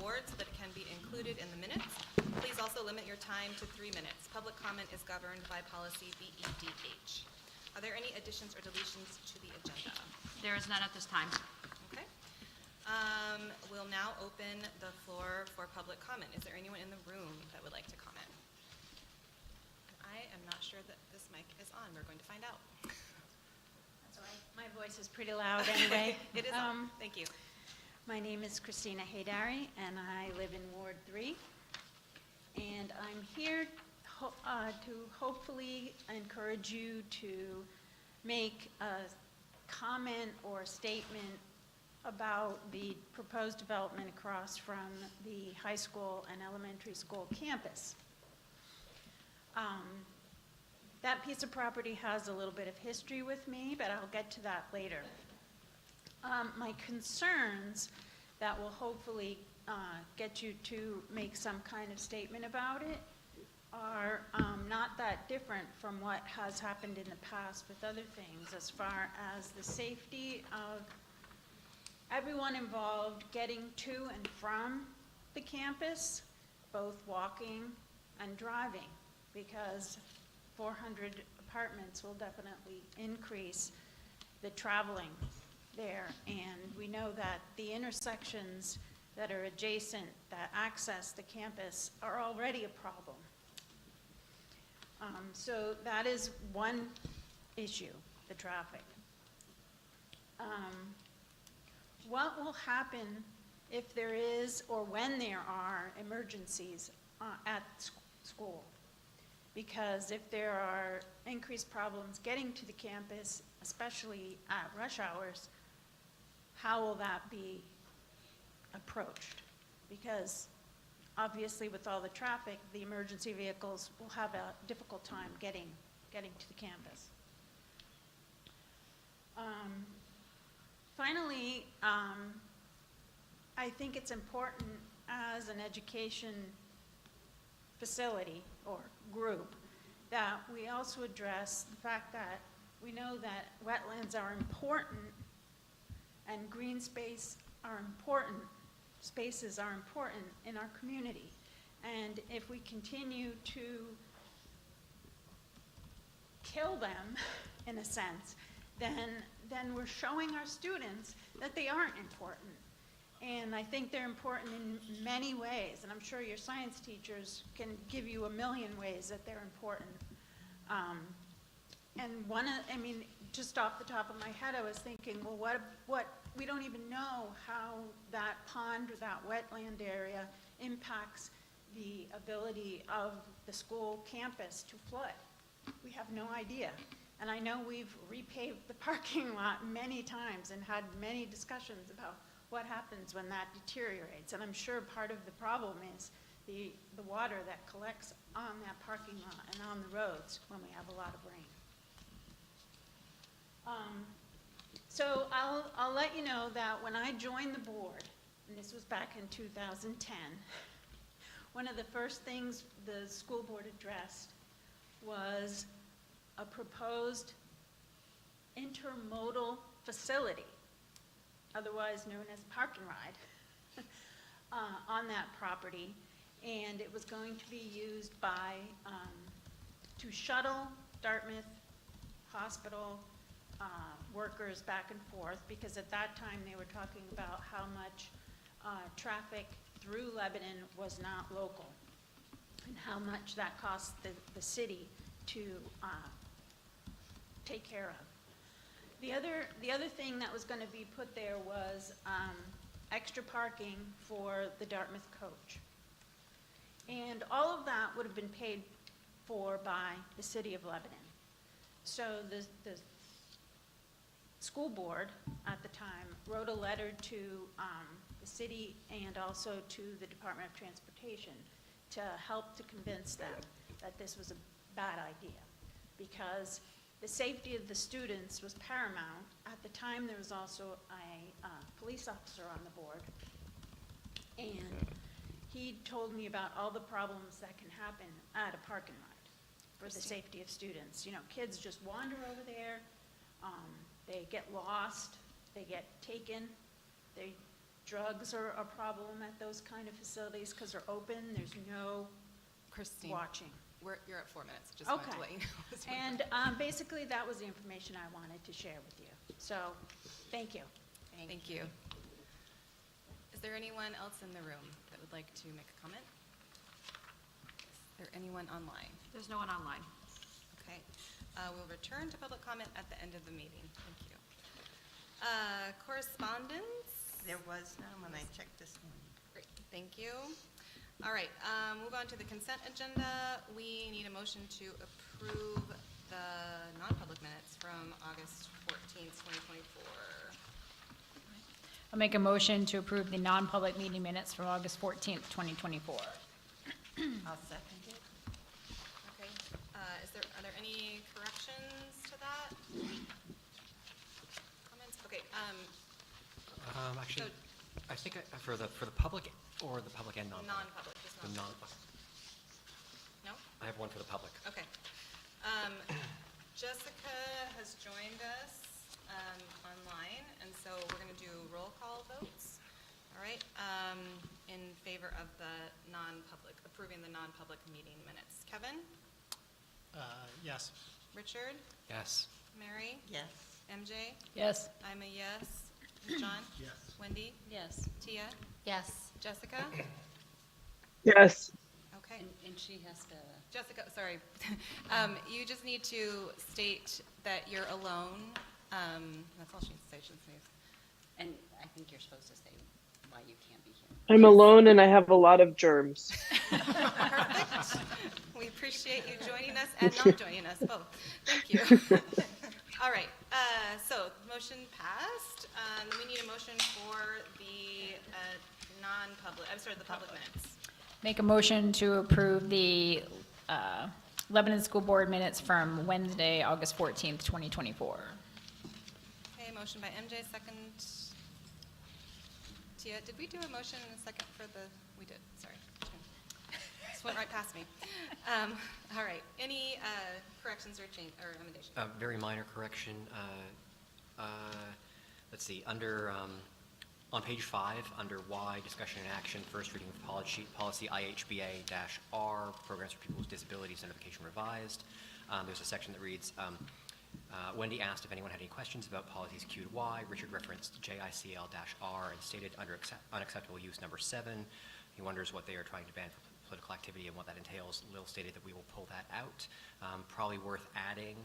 board so that it can be included in the minutes. Please also limit your time to 3 minutes. Public comment is governed by policy BEDH. Are there any additions or deletions to the agenda? There is none at this time. Okay. We'll now open the floor for public comment. Is there anyone in the room that would like to comment? I am not sure that this mic is on. We're going to find out. That's all right. My voice is pretty loud anyway. It is on. Thank you. My name is Christina Haydari, and I live in Ward 3. And I'm here to hopefully encourage you to make a comment or statement about the proposed development across from the high school and elementary school campus. That piece of property has a little bit of history with me, but I'll get to that later. My concerns that will hopefully get you to make some kind of statement about it are not that different from what has happened in the past with other things, as far as the safety of everyone involved getting to and from the campus, both walking and driving, because 400 apartments will definitely increase the traveling there. And we know that the intersections that are adjacent, that access the campus, are already a problem. So that is one issue, the traffic. What will happen if there is, or when there are, emergencies at school? Because if there are increased problems getting to the campus, especially at rush hours, how will that be approached? Because obviously with all the traffic, the emergency vehicles will have a difficult time getting to the campus. Finally, I think it's important as an education facility or group that we also address the fact that we know that wetlands are important and green space are important, spaces are important in our community. And if we continue to kill them, in a sense, then we're showing our students that they aren't important. And I think they're important in many ways, and I'm sure your science teachers can give you a million ways that they're important. And just off the top of my head, I was thinking, well, what we don't even know how that pond or that wetland area impacts the ability of the school campus to flood. We have no idea. And I know we've repaved the parking lot many times and had many discussions about what happens when that deteriorates. And I'm sure part of the problem is the water that collects on that parking lot and on the roads when we have a lot of rain. So I'll let you know that when I joined the board, and this was back in 2010, one of the first things the school board addressed was a proposed intermodal facility, otherwise known as park and ride, on that property. And it was going to be used by, to shuttle Dartmouth Hospital workers back and forth, because at that time they were talking about how much traffic through Lebanon was not local and how much that cost the city to take care of. The other thing that was going to be put there was extra parking for the Dartmouth coach. And all of that would have been paid for by the city of Lebanon. So the school board at the time wrote a letter to the city and also to the Department of Transportation to help to convince them that this was a bad idea, because the safety of the students was paramount. At the time, there was also a police officer on the board, and he told me about all the problems that can happen at a park and ride for the safety of students. You know, kids just wander over there, they get lost, they get taken, drugs are a problem at those kind of facilities because they're open, there's no Christine, watching. you're at 4 minutes, just wanted to Okay. let you know. And basically, that was the information I wanted to share with you. So, thank you. Thank you. Is there anyone else in the room that would like to make a comment? Is there anyone online? There's no one online. Okay. We'll return to public comment at the end of the meeting. Thank you. Correspondence? There was none when I checked this morning. Great, thank you. All right, move on to the consent agenda. We need a motion to approve the non-public minutes from August 14th, 2024. I'll make a motion to approve the non-public meeting minutes from August 14th, 2024. I'll second it. Okay, are there any corrections to that? Comments? Okay, Actually, So- I think for the public or the public and non-public? non-public, just The non-public. non, No? I have one for the public. Okay. Jessica has joined us online, and so we're going to do roll call votes. All right, in favor of the non-public, approving the non-public meeting minutes. Kevin? Yes. Richard? Yes. Mary? Yes. MJ? Yes. I'm a yes. John? Yes. Wendy? Yes. Tia? Yes. Jessica? Yes. Okay. And she has to. Jessica, sorry. You just need to state that you're alone. That's all she needs to say. She doesn't say. And I think you're supposed to say why you can't be here. I'm alone and I have a lot of germs. Perfect. We appreciate you joining us and not joining us, both. Thank you. All right, so motion passed. Then we need a motion for the non-public, I'm sorry, the public minutes. Make a motion to approve the Lebanon School Board minutes from Wednesday, August 14th, 2024. Okay, motion by MJ, second. Tia, did we do a motion and a second for the, we did, sorry. Just went right past me. All right, any corrections or change, or amendation? Very minor correction. Let's see, under, on page 5, under Y, discussion and action, first reading of policy IHBA-R, programs for people with disabilities, notification revised. There's a section that reads, Wendy asked if anyone had any questions about policies Q to Y. Richard referenced JICL-R and stated under unacceptable use number 7. He wonders what they are trying to ban for political activity and what that entails. Lil stated that we will pull that out. Probably worth adding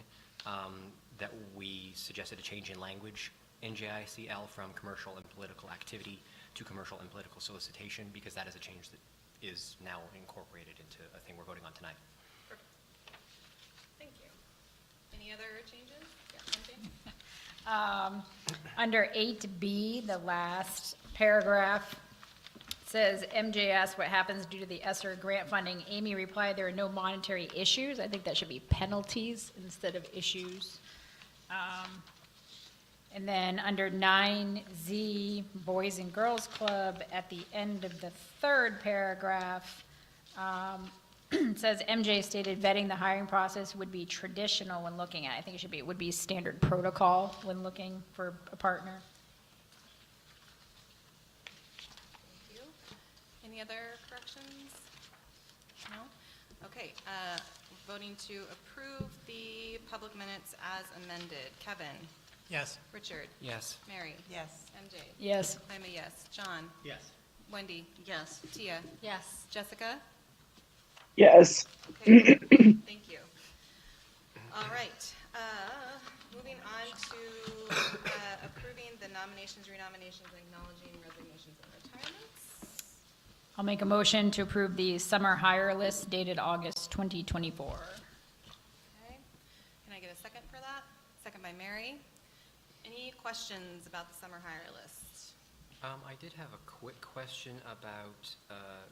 that we suggested a change in language in JICL from commercial and political activity to commercial and political solicitation, because that is a change that is now incorporated into a thing we're voting on tonight. Perfect. Thank you. Any other changes? Yeah, MJ? Under 8B, the last paragraph says, MJ asked what happens due to the ESSER grant funding. Amy replied, there are no monetary issues. I think that should be penalties instead of issues. And then under 9Z, Boys and Girls Club, at the end of the third paragraph, it says MJ stated vetting the hiring process would be traditional when looking at, I think it would be standard protocol when looking for a partner. Thank you. Any other corrections? No? Okay, voting to approve the public minutes as amended. Kevin? Yes. Richard? Yes. Mary? Yes. MJ? Yes. I'm a yes. John? Yes. Wendy? Yes. Tia? Yes. Jessica? Yes. Okay, thank you. All right, moving on to approving the nominations, renominations, acknowledging resignations and retirements. I'll make a motion to approve the summer hire list dated August 2024. Okay, can I get a second for that? Second by Mary. Any questions about the summer hire list? I did have a quick question about,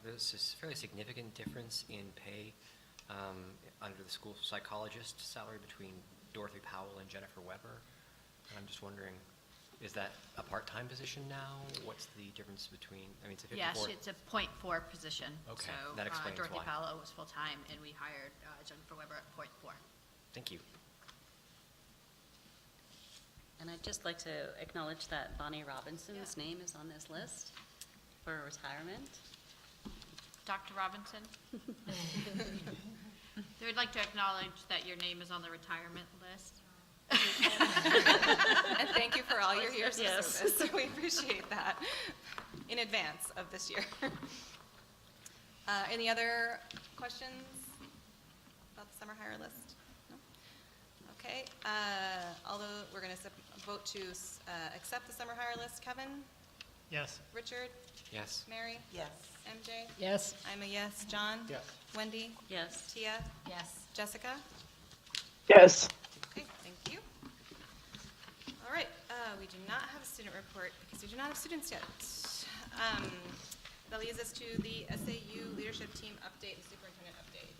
there's this fairly significant difference in pay under the school psychologist salary between Dorothy Powell and Jennifer Weber. And I'm just wondering, is that a part-time position now? What's the difference between, I mean, it's a 54? Yes, it's a .4 position. Okay, that explains So Dorothy why. Paolo was full-time, and we hired Jennifer Weber at .4. Thank you. And I'd just like to acknowledge that Bonnie Robinson's name is on this list for retirement. Dr. Robinson? They would like to acknowledge that your name is on the retirement list. And thank you for all your years of Yes. service. We appreciate that in advance of this year. Any other questions about the summer hire list? No? Okay, although we're going to vote to accept the summer hire list. Kevin? Yes. Richard? Yes. Mary? Yes. MJ? Yes. I'm a yes. John? Yes. Wendy? Yes. Tia? Yes. Jessica? Yes. Okay, thank you. All right, we do not have a student report because we do not have students yet. That leads us to the SAU leadership team update and superintendent update.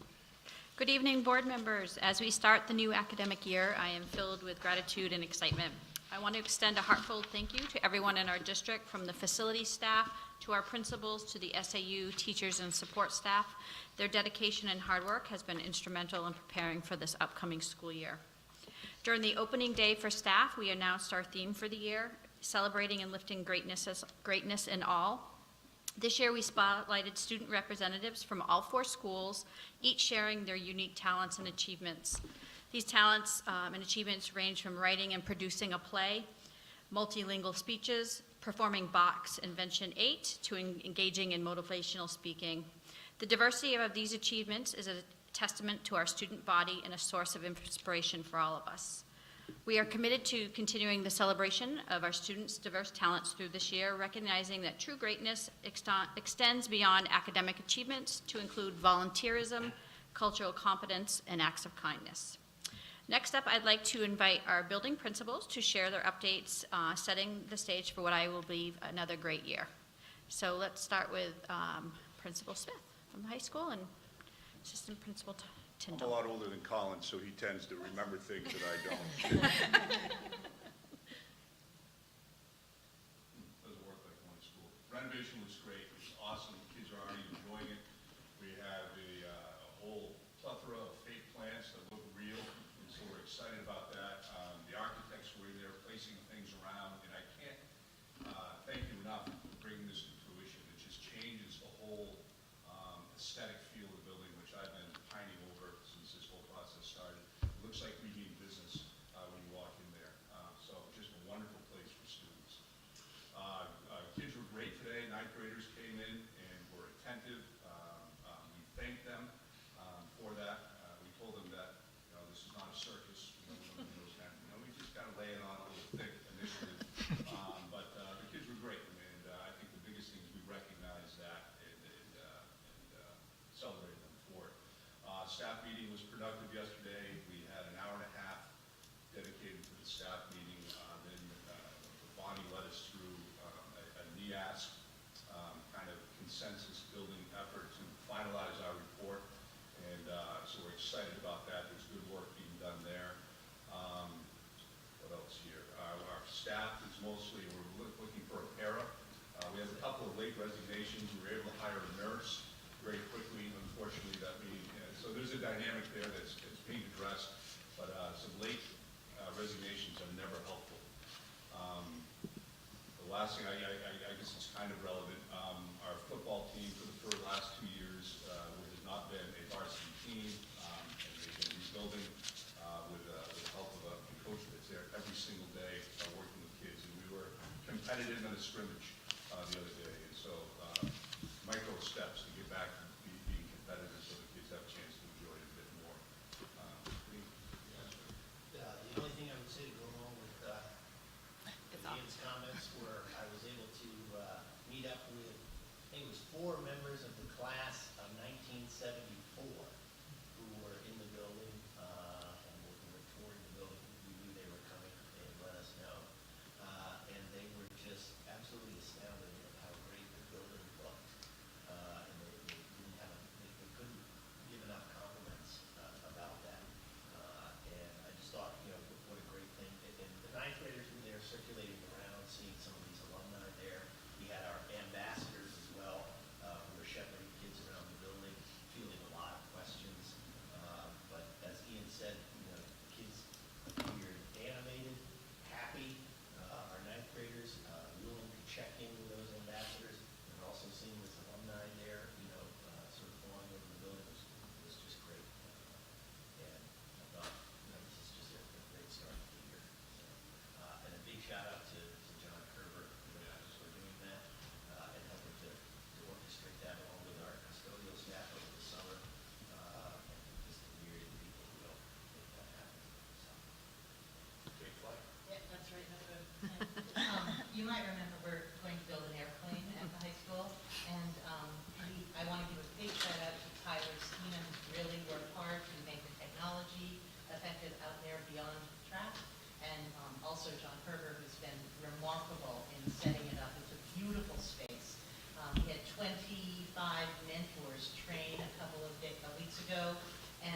Good evening, board members. As we start the new academic year, I am filled with gratitude and excitement. I want to extend a heartfelt thank you to everyone in our district, from the facility staff to our principals to the SAU teachers and support staff. Their dedication and hard work has been instrumental in preparing for this upcoming school year. During the opening day for staff, we announced our theme for the year, celebrating and lifting greatness in all. This year, we spotlighted student representatives from all 4 schools, each sharing their unique talents and achievements. These talents and achievements range from writing and producing a play, multilingual speeches, performing Bach's Invention 8, to engaging in motivational speaking. The diversity of these achievements is a testament to our student body and a source of inspiration for all of us. We are committed to continuing the celebration of our students' diverse talents through this year, recognizing that true greatness extends beyond academic achievements to include volunteerism, cultural competence, and acts of kindness. Next up, I'd like to invite our building principals to share their updates, setting the stage for what I will believe another great year. So let's start with Principal Smith from the high school and Assistant Principal I'm a Tyndall. lot older than Colin, so he tends to remember things that I don't. Doesn't work like one school. Renovation looks great. It's awesome. The kids are already enjoying it. We have a whole plethora of fake plants that look real, and so we're excited about that. The architects were in there placing things around, and I can't thank you enough for bringing this to fruition. It just changes the whole aesthetic feel of the building, which I've been pining over since this whole process started. It looks like we mean business when you walk in there. So just a wonderful place for students. Kids were great today. 9th graders came in and were attentive. We thanked them for that. We told them that this is not a circus. We just got to lay it on a little thick initially. But the kids were great, and I think the biggest thing is we recognize that and celebrate them for it. Staff meeting was productive yesterday. We had an hour and a half dedicated to the staff meeting. Then Bonnie led us through a NEASC kind of consensus building effort to finalize our report. And so we're excited about that. There's good work being done there. What else here? Our staff is mostly, we're looking for a para. We have a couple of late resignations. We were able to hire a nurse very quickly. Unfortunately, that meeting, so there's a dynamic there that's being addressed, but some late resignations are never helpful. The last thing, I guess it's kind of relevant, our football team for the last 2 years has not been a varsity team, and they've been rebuilding with the help of a coach that's there every single day working with kids, and we were competitive in a scrimmage the other day, and so micro steps to get back to being competitive so the kids have a chance to enjoy it a bit more. The only thing I would say to go along with Ian's comments were I was able to meet up with, I think it was 4 members of the class of 1974 who were in the building and were touring the building. We knew they were coming and let us know. And they were just absolutely astounded at how great the building looked. And they couldn't give enough compliments about that. And I just thought, what a great thing. And the 9th graders were there circulating around, seeing some of these alumni there. We had our ambassadors as well, who were shepherding kids around the building, feeling a lot 25 mentors train a couple of weeks ago, and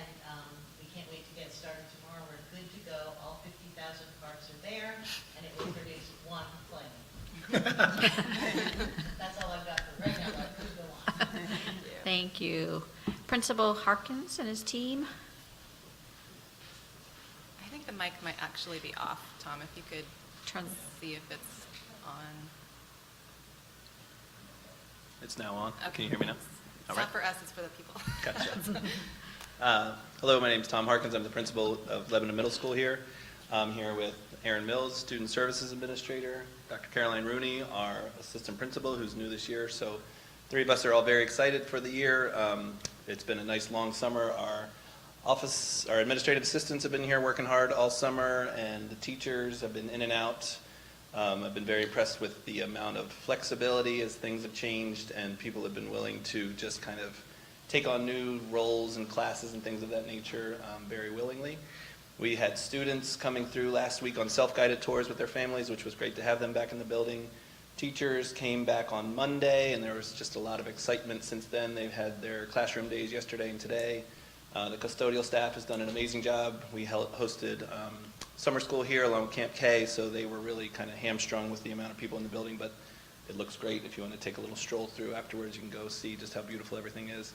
we can't wait to get started tomorrow. We're good to go. All 50,000 carts are there, and it will produce one plane. That's all I've got for right now, but I could go on. Thank you. Principal Harkins and his team. I think the mic might actually be off, Tom, if you could Turn. see if it's on. It's now on. Okay. Can you hear me now? It's not for us, it's for the people. Gotcha. Hello, my name is Tom Harkins. I'm the principal of Lebanon Middle School here. I'm here with Aaron Mills, Student Services Administrator, Dr. Caroline Rooney, our assistant principal, who's new this year. So three of us are all very excited for the year. It's been a nice long summer. Our administrative assistants have been here working hard all summer, and the teachers have been in and out. I've been very impressed with the amount of flexibility as things have changed, and people have been willing to just kind of take on new roles and classes and things of that nature very willingly. We had students coming through last week on self-guided tours with their families, which was great to have them back in the building. Teachers came back on Monday, and there was just a lot of excitement since then. They've had their classroom days yesterday and today. The custodial staff has done an amazing job. We hosted summer school here along with Camp K, so they were really kind of hamstrung with the amount of people in the building, but it looks great. If you want to take a little stroll through afterwards, you can go see just how beautiful everything is.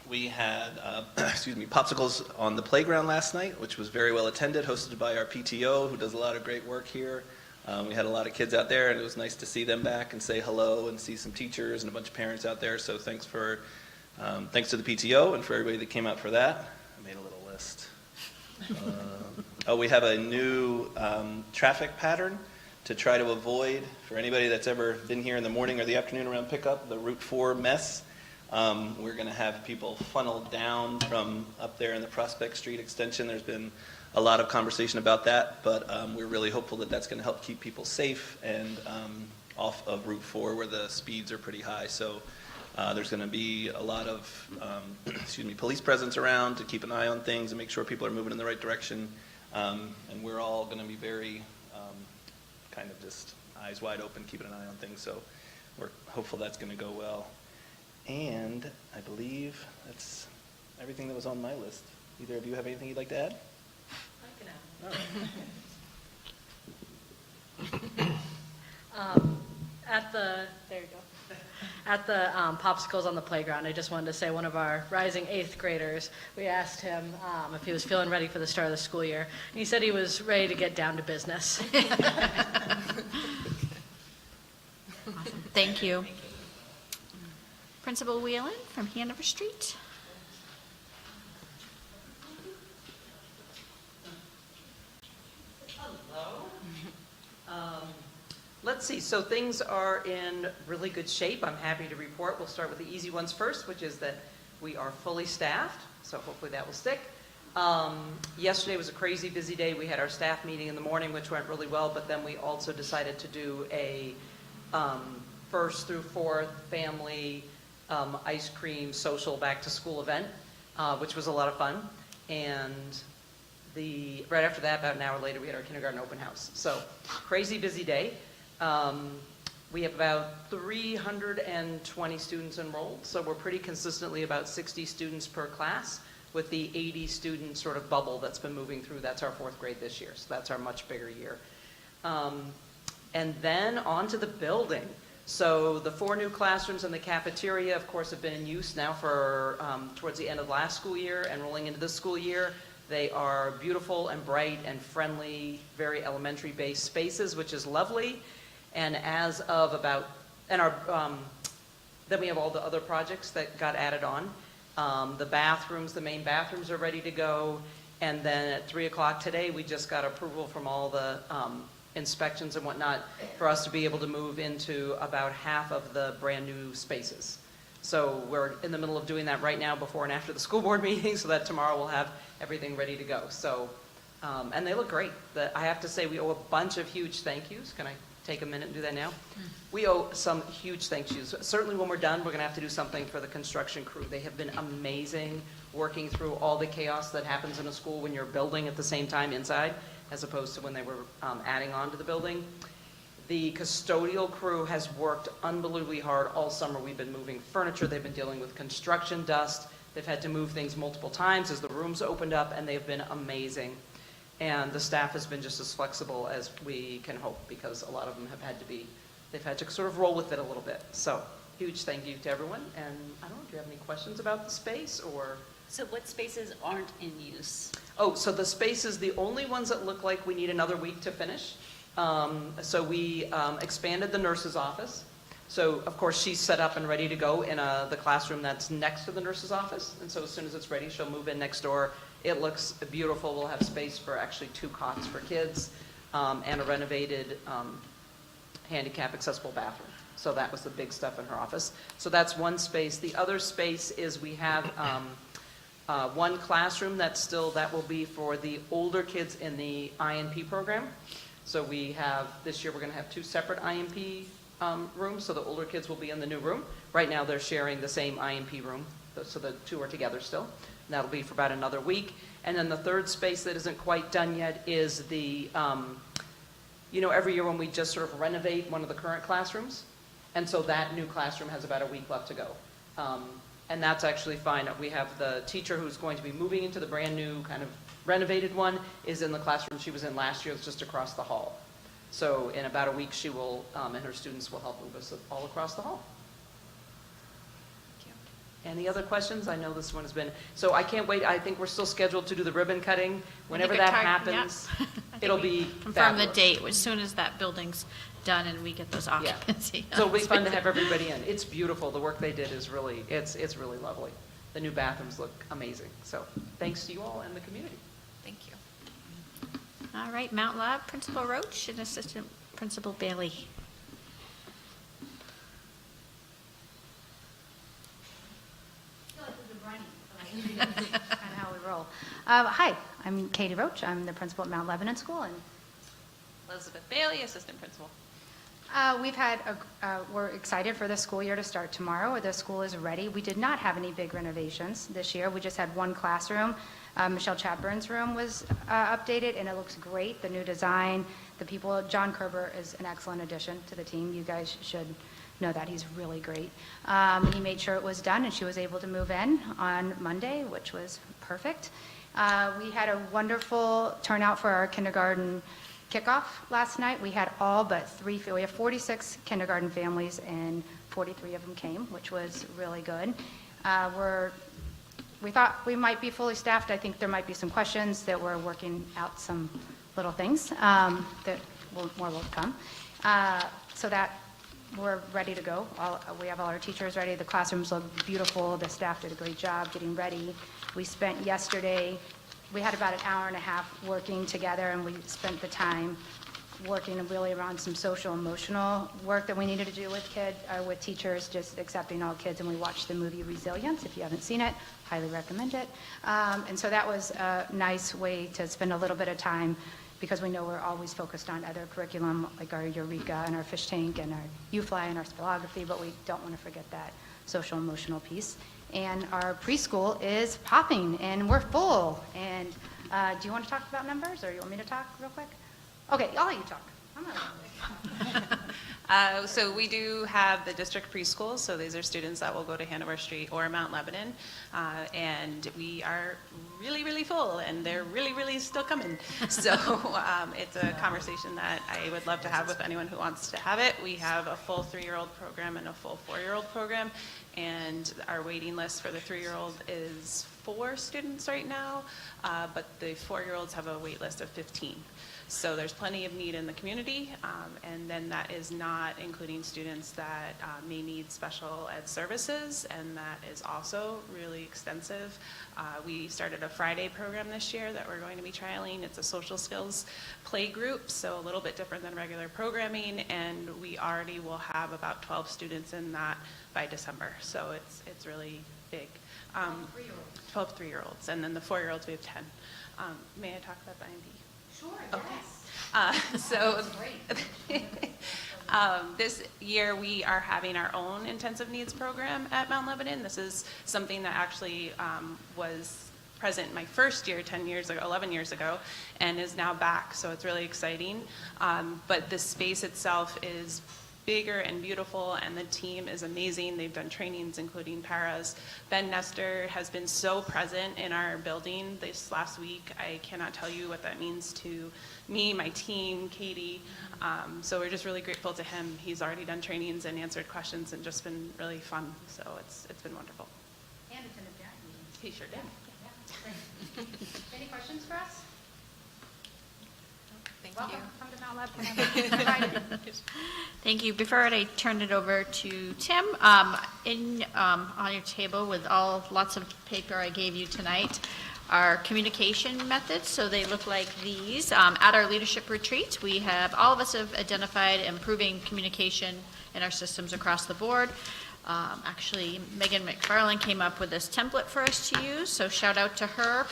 We had, popsicles on the playground last night, which was very well attended, hosted by our PTO, who does a lot of great work here. We had a lot of kids out there, and it was nice to see them back and say hello and see some teachers and a bunch of parents out there. So thanks to the PTO and for everybody that came out for that. I made a little list. We have a new traffic pattern to try to avoid, for anybody that's ever been here in the morning or the afternoon around pickup, the Route 4 mess. We're going to have people funneled down from up there in the Prospect Street extension. There's been a lot of conversation about that, but we're really hopeful that that's going to help keep people safe and off of Route 4 where the speeds are pretty high. So there's going to be a lot of police presence around to keep an eye on things and make sure people are moving in the right direction. And we're all going to be very kind of just eyes wide open, keeping an eye on things. So we're hopeful that's going to go well. And I believe that's everything that was on my list. Either of you have anything you'd like to add? I can add. There you go. At the popsicles on the playground, I just wanted to say one of our rising 8th graders, we asked him if he was feeling ready for the start of the school year. And he said he was ready to get down to business. Awesome. Thank you. Principal Whelan from Hanover Street. Hello. Let's see, so things are in really good shape. I'm happy to report. We'll start with the easy ones first, which is that we are fully staffed, so hopefully that will stick. Yesterday was a crazy busy day. We had our staff meeting in the morning, which went really well, but then we also decided to do a 1st through 4th family ice cream social back to school event, which was a lot of fun. And right after that, about an hour later, we had our kindergarten open house. So crazy busy day. We have about 320 students enrolled, so we're pretty consistently about 60 students per class, with the 80 student sort of bubble that's been moving through. That's our 4th grade this year, so that's our much bigger year. And then on to the building. So the 4 new classrooms and the cafeteria, of course, have been in use now for towards the end of last school year and rolling into this school year. They are beautiful and bright and friendly, very elementary-based spaces, which is lovely. And as of then we have all the other projects that got added on. The bathrooms, the main bathrooms are ready to go. And then at 3 o'clock today, we just got approval from all the inspections and whatnot for us to be able to move into about half of the brand new spaces. So we're in the middle of doing that right now before and after the school board meeting, so that tomorrow we'll have everything ready to go. So, and they look great. I have to say we owe a bunch of huge thank yous. Can I take a minute and do that now? We owe some huge thank yous. Certainly when we're done, we're gonna have to do something for the construction crew. They have been amazing working through all the chaos that happens in a school when you're building at the same time inside, as opposed to when they were adding on to the building. The custodial crew has worked unbelievably hard all summer. We've been moving furniture, they've been dealing with construction dust, they've had to move things multiple times as the rooms opened up, and they've been amazing. And the staff has been just as flexible as we can hope, because a lot of them they've had to sort of roll with it a little bit. So, huge thank you to everyone, and I don't know, do you have any questions about the space, or? So what spaces aren't in use? Oh, so the spaces, the only ones that look like we need another week to finish. So we expanded the nurse's office. So, of course, she's set up and ready to go in the classroom that's next to the nurse's office. And so as soon as it's ready, she'll move in next door. It looks beautiful. We'll have space for actually 2 cots for kids and a renovated handicap accessible bathroom. So that was the big stuff in her office. So that's one space. The other space is we have one classroom that will be for the older kids in the INP program. So this year we're going to have 2 separate INP rooms, so the older kids will be in the new room. Right now they're sharing the same INP room, so the 2 are together still. And that'll be for about another week. And then the third space that isn't quite done yet is the, every year when we just sort of renovate one of the current classrooms. And so that new classroom has about a week left to go. And that's actually fine. We have the teacher who's going to be moving into the brand new kind of renovated one is in the classroom she was in last year. It's just across the hall. So in about a week she will, and her students will help move us all across the hall. Any other questions? I know this one has been, so I can't wait. I think we're still scheduled to do the ribbon cutting. Whenever that happens, it'll be Confirm the fabulous. date as soon as that building's done and we get those occupancy. So it'll be fun to have everybody in. It's beautiful. The work they did is really, it's really lovely. The new bathrooms look amazing. So thanks to you all and the community. Thank you. All right, Mount Lab, Principal Roach and Assistant Principal Bailey. Kind of how we roll. Hi, I'm Katie Roach. I'm the principal at Mount Lebanon School, and Elizabeth Bailey, assistant principal. we're excited for the school year to start tomorrow. The school is ready. We did not have any big renovations this year. We just had one classroom. Michelle Chapburn's room was updated, and it looks great. The new design, John Kerber is an excellent addition to the team. You guys should know that. He's really great. He made sure it was done, and she was able to move in on Monday, which was perfect. We had a wonderful turnout for our kindergarten kickoff last night. We had all but 3, we have 46 kindergarten families, and 43 of them came, which was really good. We thought we might be fully staffed. I think there might be some questions that we're working out some little things that more will come. So that we're ready to go. We have all our teachers ready. The classrooms look beautiful. The staff did a great job getting ready. We spent yesterday, we had about an hour and a half working together, and we spent the time working really around some social emotional work that we needed to do with teachers, just accepting all kids. And we watched the movie Resilience. If you haven't seen it, highly recommend it. And so that was a nice way to spend a little bit of time, because we know we're always focused on other curriculum like our Eureka and our fish tank and our U-Fly and our spelography, but we don't want to forget that social emotional piece. And our preschool is popping, and we're full. And do you want to talk about numbers, or you want me to talk real quick? Okay, I'll let you talk. I'm not So we do have the district preschools, so these are students that will go to Hanover Street or Mount Lebanon, and we are really, really full, and they're really, really still coming. So it's a conversation that I would love to have with anyone who wants to have it. We have a full 3-year-old program and a full 4-year-old program, and our waiting list for the 3-year-old is 4 students right now, but the 4-year-olds have a wait list of 15. So there's plenty of need in the community, and then that is not including students that may need special ed services, and that is also really extensive. We started a Friday program this year that we're going to be trialing. It's a social skills play group, so a little bit different than regular programming, and we already will have about 12 students in that by December, so it's really big. 12 3-year-olds, and then the 4-year-olds we have 10. May I talk about the IMD? Sure, yes. So this year we are having our own intensive needs program at Mount Lebanon. This is something that actually was present my first year 10 years ago, 11 years ago, and is now back, so it's really exciting. But the space itself is bigger and beautiful, and the team is amazing. They've done trainings, including paras. Ben Nestor has been so present in our building this last week. I cannot tell you what that means to me, my team, Katie. So we're just really grateful to him. He's already done trainings and answered questions and just been really fun. So it's been wonderful. And attended parent meetings. He sure did. Any questions for us? Thank Welcome. you. Come to Mount Lebanon. Thank you. Before I turn it over to Tim, on your table with lots of paper I gave you tonight are communication methods. So they look like these. At our leadership retreat, all of us have identified improving communication in our systems across the board. Actually, Megan McFarland came up with this template for us to use, so shout out to her.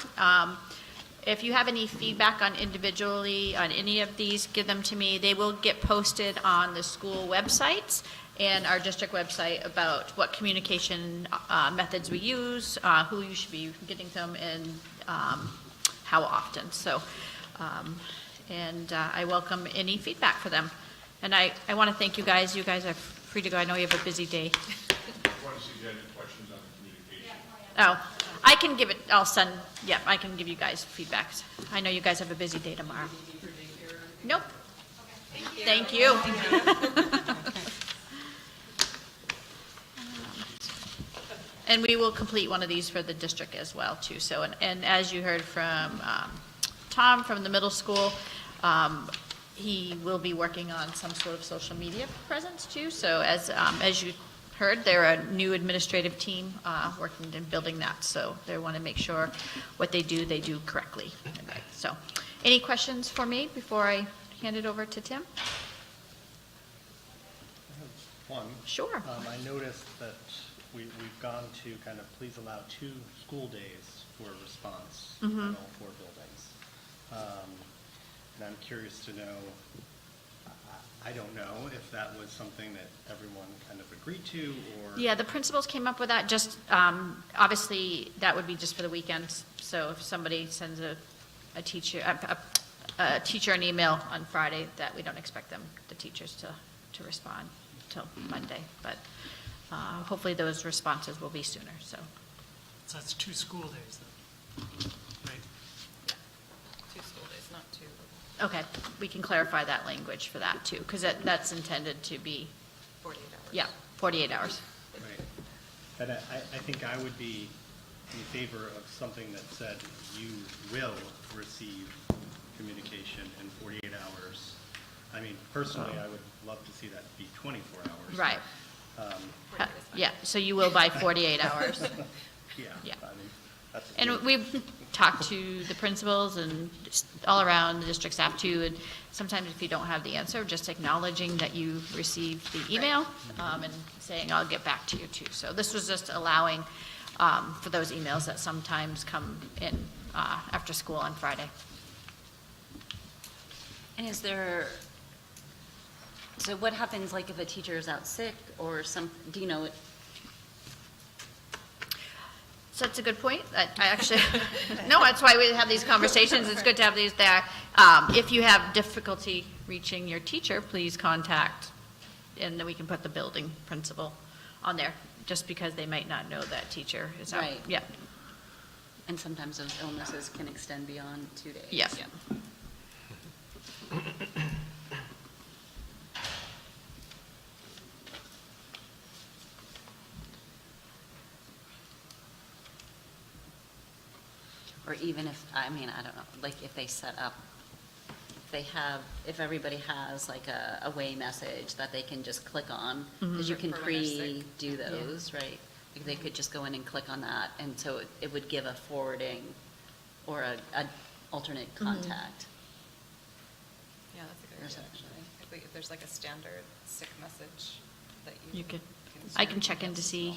If you have any feedback on individually on any of these, give them to me. They will get posted on the school websites and our district website about what communication methods we use, who you should be getting them, and how often. So, I welcome any feedback for them. And I want to thank you guys. You guys are free to go. I know you have a busy day. I want to see if you had any questions on the communication. Oh, I can give it, I can give you guys feedbacks. I know you guys have a busy day tomorrow. Nope. Thank you. And we will complete one of these for the district as well, too. So, and as you heard from Tom from the middle school, he will be working on some sort of social media presence, too. So as you heard, they're a new administrative team working and building that, so they want to make sure what they do correctly. So, any questions for me before I hand it over to Tim? I have one. Sure. I noticed that we've gone to kind of please allow 2 school days for response in all 4 buildings. And I'm curious to know, I don't know if that was something that everyone kind of agreed to, or... Yeah, the principals came up with that, just, obviously, that would be just for the weekends. So if somebody sends a teacher an email on Friday, that we don't expect the teachers to respond until Monday. But hopefully those responses will be sooner, so. So that's 2 school days, then, right? 2 school days, not 2. Okay, we can clarify that language for that, too, because that's intended to be... 48 hours. Yeah, 48 hours. Right. But I think I would be in favor of something that said you will receive communication in 48 hours. I mean, personally, I would love to see that be 24 hours. Right. 48 is fine. Yeah, so you will by 48 hours. Yeah. Yeah. I mean, that's And good. we've talked to the principals and just all around the district staff too, and sometimes if you don't have the answer, just acknowledging that you received the email and saying, I'll get back to you too. So this was just allowing for those emails that sometimes come in after school on Friday. And is there, so what happens like if a teacher is out sick or do you know? So that's a good point. I actually, no, that's why we have these conversations. It's good to have these there. If you have difficulty reaching your teacher, please contact, and then we can put the building principal on there, just because they might not know that teacher is out. Right. Yeah. And sometimes those illnesses can extend beyond 2 days. Yes. Yeah. Or even if, I don't know, like if they set up, if everybody has like a away message that they can just click on, because you can For when they're sick. do those, right? Like they could just go in and click on that, and so it would give a forwarding or a alternate contact. Yeah, that's a good idea, actually. If there's like a standard sick message that You could, I can check in to see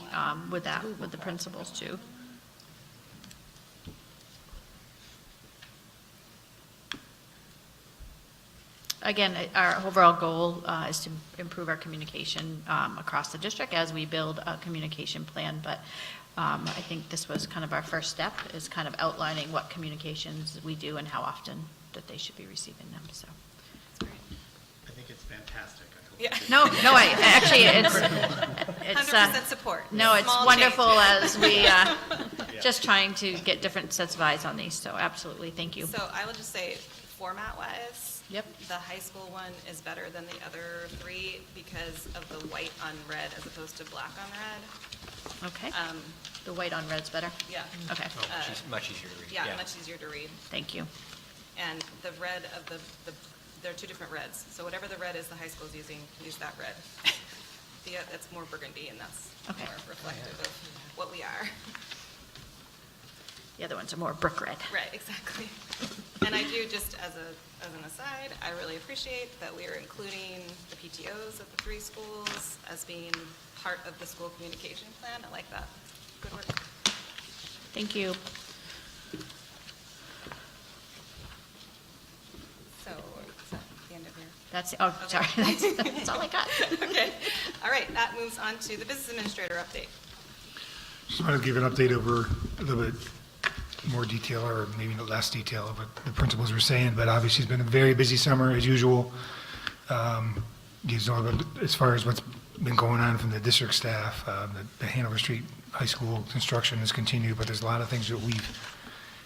with the principals too. again, our overall goal is to improve our communication across the district as we build a communication plan, but I think this was kind of our first step, is kind of outlining what communications we do and how often that they should be receiving them, so. I think it's fantastic. Yeah. No, actually, it's 100% support. No, it's Small wonderful change. as we, just trying to get different sets of eyes on these, so absolutely, thank you. So I will just say, format-wise, Yep. the high school one is better than the other three because of the white on red as opposed to black on red. Okay. The white on red's better? Yeah. Okay. Much easier to read. Yeah, much easier to read. Thank you. And the red of there are two different reds. So whatever the red is the high school's using, use that red. That's more burgundy, and that's Okay. more reflective of what we are. The other ones are more brick red. Right, exactly. And I do, just as an aside, I really appreciate that we are including the PTOs of the three schools as being part of the school communication plan. I like that. Good work. Thank you. So, is that the end of your? That's, Okay. sorry, that's all I got. Okay. All right, that moves on to the business administrator update. Just wanted to give an update over a little bit more detail, or maybe less detail, of what the principals were saying, but obviously it's been a very busy summer as usual. As far as what's been going on from the district staff, the Hanover Street High School construction has continued, but there's a lot of things that we've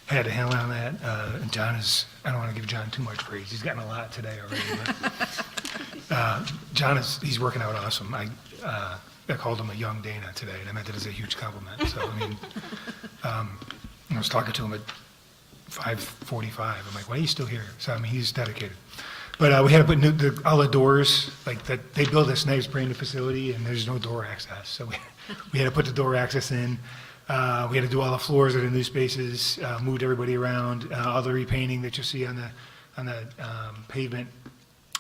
had to handle on that. And John is, I don't want to give John too much praise, he's gotten a lot today already, but John he's working out awesome. I called him a young Dana today, and I meant it as a huge compliment. So, I mean, I was talking to him at 5:45. I'm like, why are you still here? So, I mean, he's dedicated. But we had to put all the doors, like that. They built this nice brand new facility, and there's no door access. So we had to put the door access in. We had to do all the floors of the new spaces, moved everybody around, all the repainting that you see on the pavement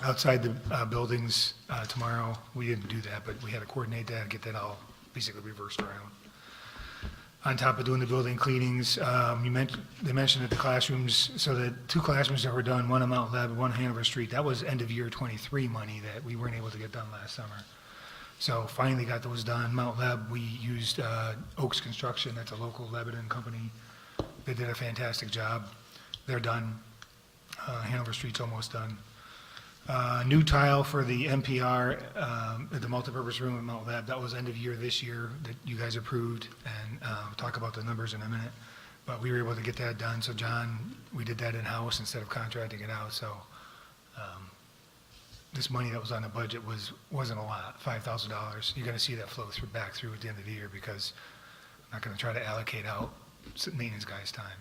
outside the buildings tomorrow. We didn't do that, but we had to coordinate that and get that all basically reversed around. On top of doing the building cleanings, they mentioned that the classrooms, so the 2 classrooms that were done, one on Mount Leb, one Hanover Street, that was end of year 23 money that we weren't able to get done last summer. So finally got those done. Mount Leb, we used Oaks Construction, that's a local Lebanon company. They did a fantastic job. They're done. Hanover Street's almost done. New tile for the MPR at the multipurpose room at Mount Lab, that was end of year this year that you guys approved, and we'll talk about the numbers in a minute. But we were able to get that done, so John, we did that in-house instead of contracting it out, so this money that was on the budget wasn't a lot, $5,000. You're gonna see that flow back through at the end of the year, because I'm not gonna try to allocate out maintenance guys' time.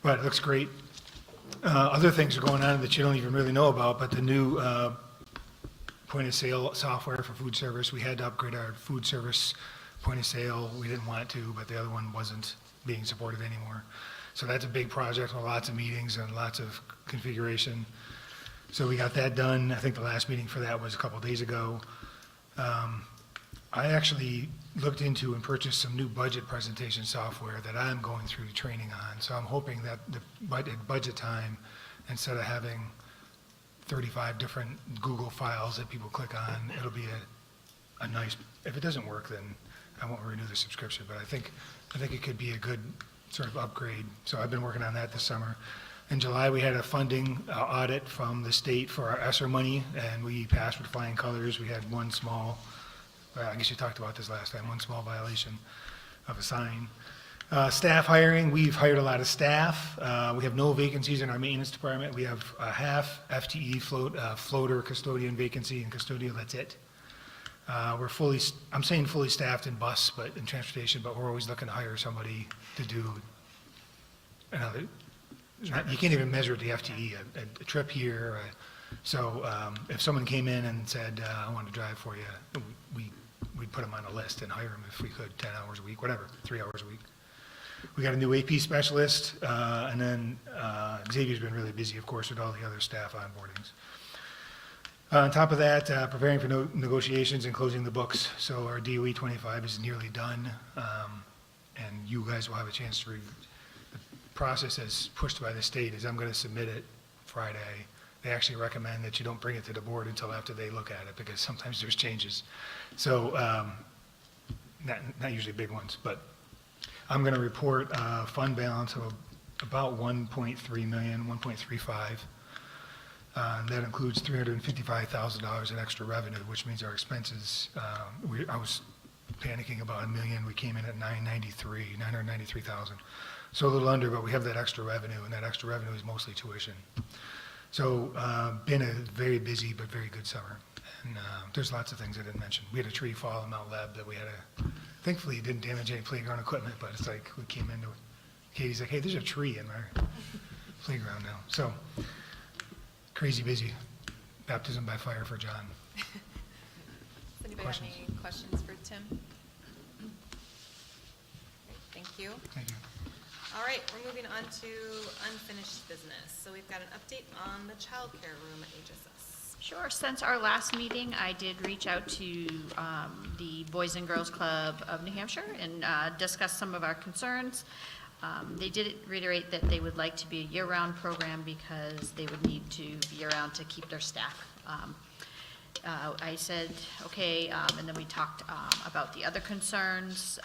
But it looks great. Other things are going on that you don't even really know about, but the new point of sale software for food service, we had to upgrade our food service point of sale. We didn't want to, but the other one wasn't being supported anymore. So that's a big project with lots of meetings and lots of configuration. So we got that done. I think the last meeting for that was a couple days ago. I actually looked into and purchased some new budget presentation software that I'm going through training on. So I'm hoping that at budget time, instead of having 35 different Google files that people click on, it'll be a nice, if it doesn't work, then I won't renew the subscription, but I think it could be a good sort of upgrade. So I've been working on that this summer. In July, we had a funding audit from the state for our ESSER money, and we passed with flying colors. We had one small, I guess you talked about this last time, one small violation of a sign. Staff hiring, we've hired a lot of staff. We have no vacancies in our maintenance department. We have a half FTE floater custodian vacancy in custodial, that's it. We're fully, I'm saying fully staffed in bus, but in transportation, but we're always looking to hire somebody to do another, you can't even measure the FTE, a trip here. So if someone came in and said, I want to drive for you, we'd put them on a list and hire them if we could, 10 hours a week, whatever, 3 hours a week. We got a new AP specialist, and then Xavier's been really busy, of course, with all the other staff onboardings. On top of that, preparing for negotiations and closing the books. So our DOE 25 is nearly done, and you guys will have a chance to review. The process as pushed by the state is I'm going to submit it Friday. they actually recommend that you don't bring it to the board until after they look at it, because sometimes there's changes. So, not usually big ones, but I'm going to report a fund balance of about 1.3 million, 1.35. That includes $355,000 in extra revenue, which means our expenses, I was panicking about $1 million. We came in at 993,000. So a little under, but we have that extra revenue, and that extra revenue is mostly tuition. So been a very busy but very good summer. And there's lots of things I didn't mention. We had a tree fall in Mount Leb that we had thankfully it didn't damage any playground equipment, but it's like we came into, Katie's like, hey, there's a tree in our playground now. So crazy busy. Baptism by fire for John. Does anybody have any questions for Tim? Great, thank you. Thank you. All right, we're moving on to unfinished business. So we've got an update on the childcare room at HSS. Sure. Since our last meeting, I did reach out to the Boys and Girls Club of New Hampshire and discuss some of our concerns. They did reiterate that they would like to be a year-round program because they would need to be around to keep their staff. I said, okay, and then we talked about the other concerns.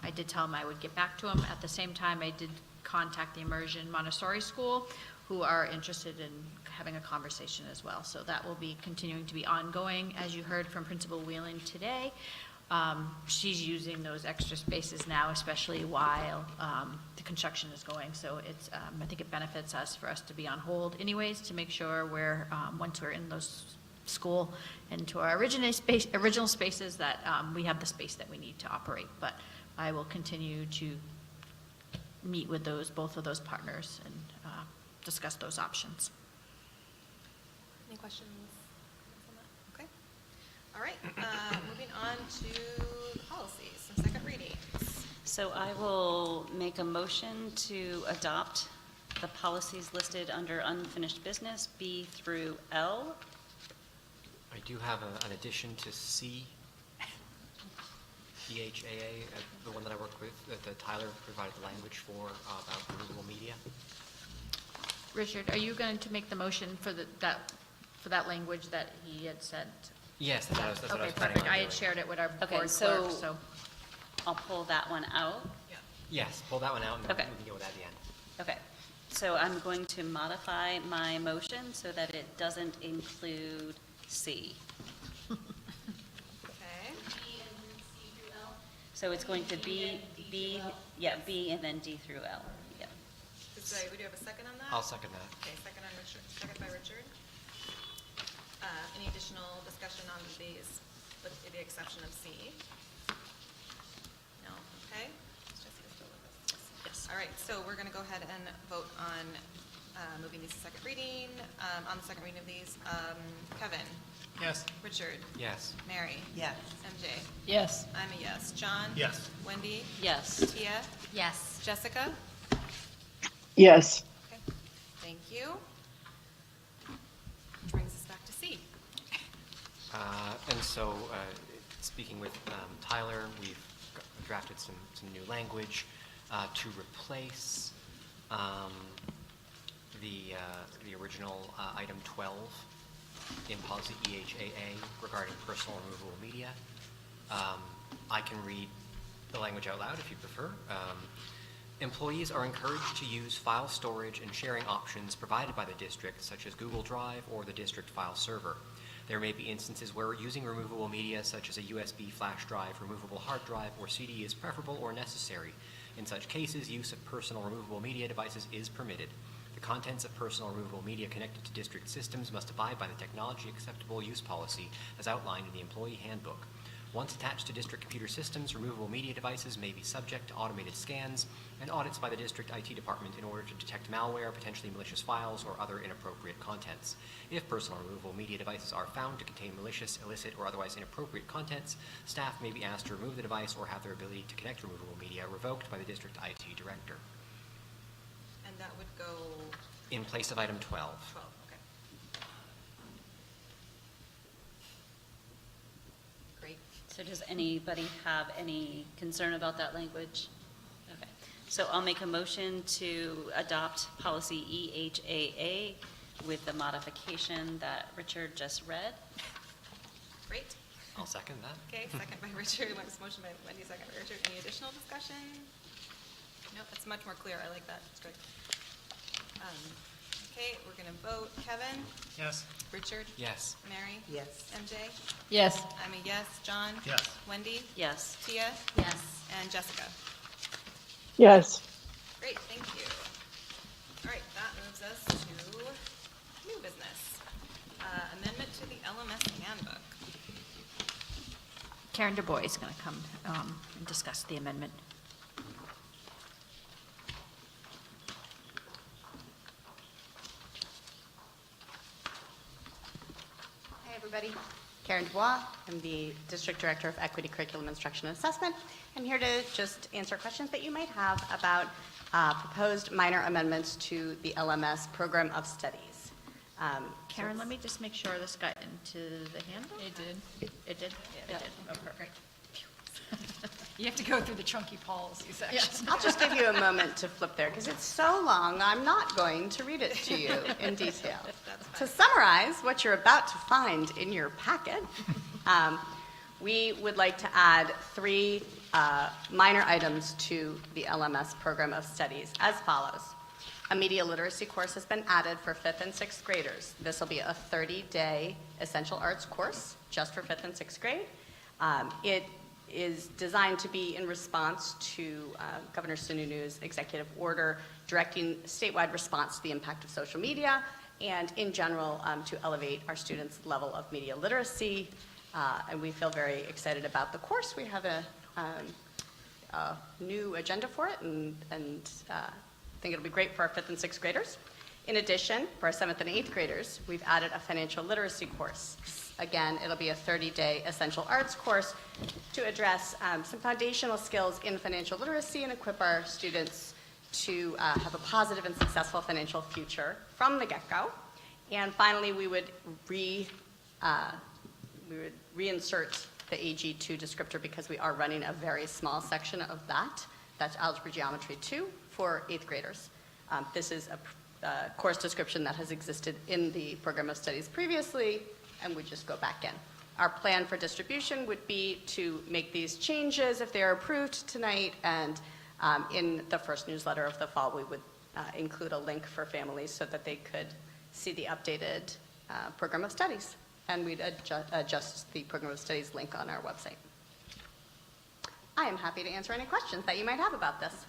I did tell them I would get back to them. At the same time, I did contact the Immersion Montessori School, who are interested in having a conversation as well. So that will be continuing to be ongoing. As you heard from Principal Wheeling today, she's using those extra spaces now, especially while the construction is going. So it's, I think it benefits us for us to be on hold anyways, to make sure we're, once we're in those school and to our original spaces, that we have the space that we need to operate. But I will continue to meet with both of those partners and discuss those options. Any questions on that? Okay. All right, moving on to policies, some second readings. So I will make a motion to adopt the policies listed under unfinished business, B through L. I do have an addition to C, EHAA, the one that I worked with, that Tyler provided the language for about removable media. Richard, are you going to make the motion for that language that he had sent? Yes, that's what I was planning on Okay, perfect. I had doing. shared it with our board Okay, clerk, so so. I'll pull that one out. Yes, pull that one out and then Okay. we can go with that at the end. Okay, so I'm going to modify my motion so that it doesn't include C. Okay. So it's going to be B, yeah, B and then D through L, yeah. Sorry, would you have a second on that? I'll second that. Okay, second on Richard, second by Richard. Any additional discussion on these, with the exception of C? No, okay. Jessica's still with us. Yes. All right, so we're gonna go ahead and vote on moving these to second reading. On the second reading of these, Kevin? Yes. Richard? Yes. Mary? Yes. MJ? Yes. I'm a yes. John? Yes. Wendy? Yes. Tia? Yes. Jessica? Yes. Okay, thank you. Which brings us back to C. And so, speaking with Tyler, we've drafted some new language to replace the original item 12 in policy EHAA regarding personal removable media. I can read the language out loud if you prefer. Employees are encouraged to use file storage and sharing options provided by the district, such as Google Drive or the district file server. There may be instances where using removable media, such as a USB flash drive, removable hard drive, or CD is preferable or necessary. In such cases, use of personal removable media devices is permitted. The contents of personal removable media connected to district systems must abide by the technology acceptable use policy as outlined in the employee handbook. Once attached to district computer systems, removable media devices may be subject to automated scans and audits by the district IT department in order to detect malware, potentially malicious files, or other inappropriate contents. If personal removable media devices are found to contain malicious, illicit, or otherwise inappropriate contents, staff may be asked to remove the device or have their ability to connect removable media revoked by the district IT director. And that would go In place of item 12. 12, okay. Great. So does anybody have any concern about that language? Okay, so I'll make a motion to adopt policy EHAA with the modification that Richard just read. Great. I'll second that. Okay, second by Richard, motion by Wendy, second by Richard. Any additional discussion? No, that's much more clear. I like that. It's great. Okay, we're going to vote. Kevin? Yes. Richard? Yes. Mary? Yes. MJ? Yes. I'm a yes. John? Yes. Wendy? Yes. Tia? Yes. And Jessica? Yes. Great, thank you. All right, that moves us to new business. Amendment to the LMS handbook. Karen DuBois is going to come and discuss the amendment. Hi, everybody. Karen DuBois. I'm the District Director of Equity Curriculum Instruction and Assessment. I'm here to just answer questions that you might have about proposed minor amendments to the LMS Program of Studies. Karen, let me just make sure this got into the handbook. It did. It did? Yeah. It did. Oh, perfect. You have to go through the chunky policy section. I'll just give you a moment to flip there because it's so long, I'm not going to read it to you in detail. To summarize what you're about to find in your packet, we would like to add 3 minor items to the LMS Program of Studies as follows. A media literacy course has been added for 5th and 6th graders. This will be a 30-day essential arts course just for 5th and 6th grade. It is designed to be in response to Governor Sununu's executive order directing statewide response to the impact of social media and in general to elevate our students' level of media literacy. And we feel very excited about the course. We have a new agenda for it and I think it'll be great for our 5th and 6th graders. In addition, for our 7th and 8th graders, we've added a financial literacy course. Again, it'll be a 30-day essential arts course to address some foundational skills in financial literacy and equip our students to have a positive and successful financial future from the get-go. And finally, we would reinsert the AG2 descriptor because we are running a very small section of that. That's Algebra Geometry 2 for 8th graders. This is a course description that has existed in the Program of Studies previously, and we just go back in. Our plan for distribution would be to make these changes if they are approved tonight, and in the first newsletter of the fall, we would include a link for families so that they could see the updated Program of Studies, and we'd adjust the Program of Studies link on our website. I am happy to answer any questions that you might have about this.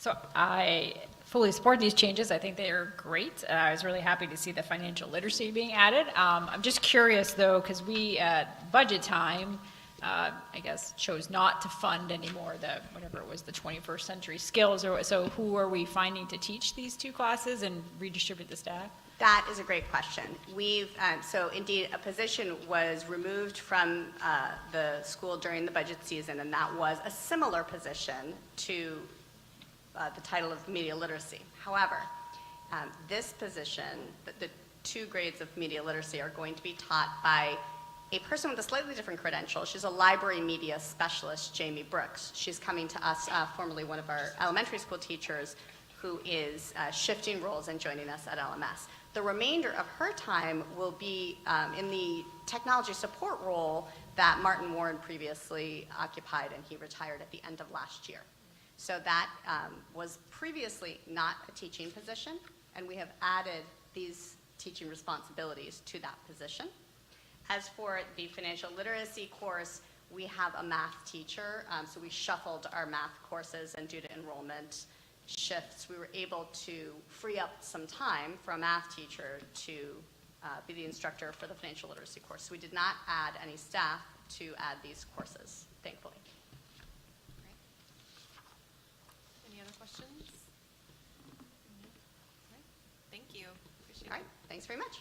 So I fully support these changes. I think they are great. I was really happy to see the financial literacy being added. I'm just curious, though, because we, at budget time, I guess, chose not to fund anymore the, whatever it was, the 21st century skills. So who are we finding to teach these 2 classes and redistribute the staff? That is a great question. We've, so indeed, a position was removed from the school during the budget season, and that was a similar position to the title of media literacy. However, this position, the 2 grades of media literacy are going to be taught by a person with a slightly different credential. She's a library media specialist, Jamie Brooks. She's coming to us, formerly one of our elementary school teachers, who is shifting roles and joining us at LMS. The remainder of her time will be in the technology support role that Martin Warren previously occupied, and he retired at the end of last year. So that was previously not a teaching position, and we have added these teaching responsibilities to that position. As for the financial literacy course, we have a math teacher, so we shuffled our math courses, and due to enrollment shifts, we were able to free up some time for a math teacher to be the instructor for the financial literacy course. So we did not add any staff to add these courses, thankfully. Any other questions? Thank you. Appreciate it. All right, thanks very much.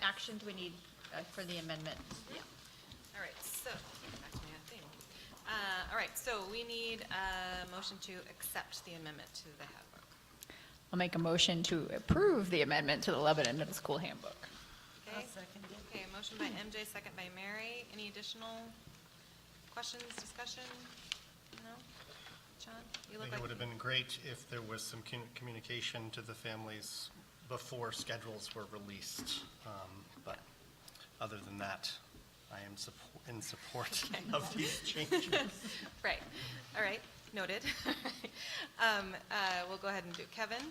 Action do we need for the amendment? Yeah. All right, so, back to my thing. All right, so we need a motion to accept the amendment to the handbook. I'll make a motion to approve the amendment to the Lebanon Middle School Handbook. Okay. Okay, motion by MJ, second by Mary. Any additional questions, discussion? No? John? I You look think like it would have been great if there was some communication to the families before schedules were released. But other than that, I am in support of these changes. Right. All right. Noted. We'll go ahead and do Kevin?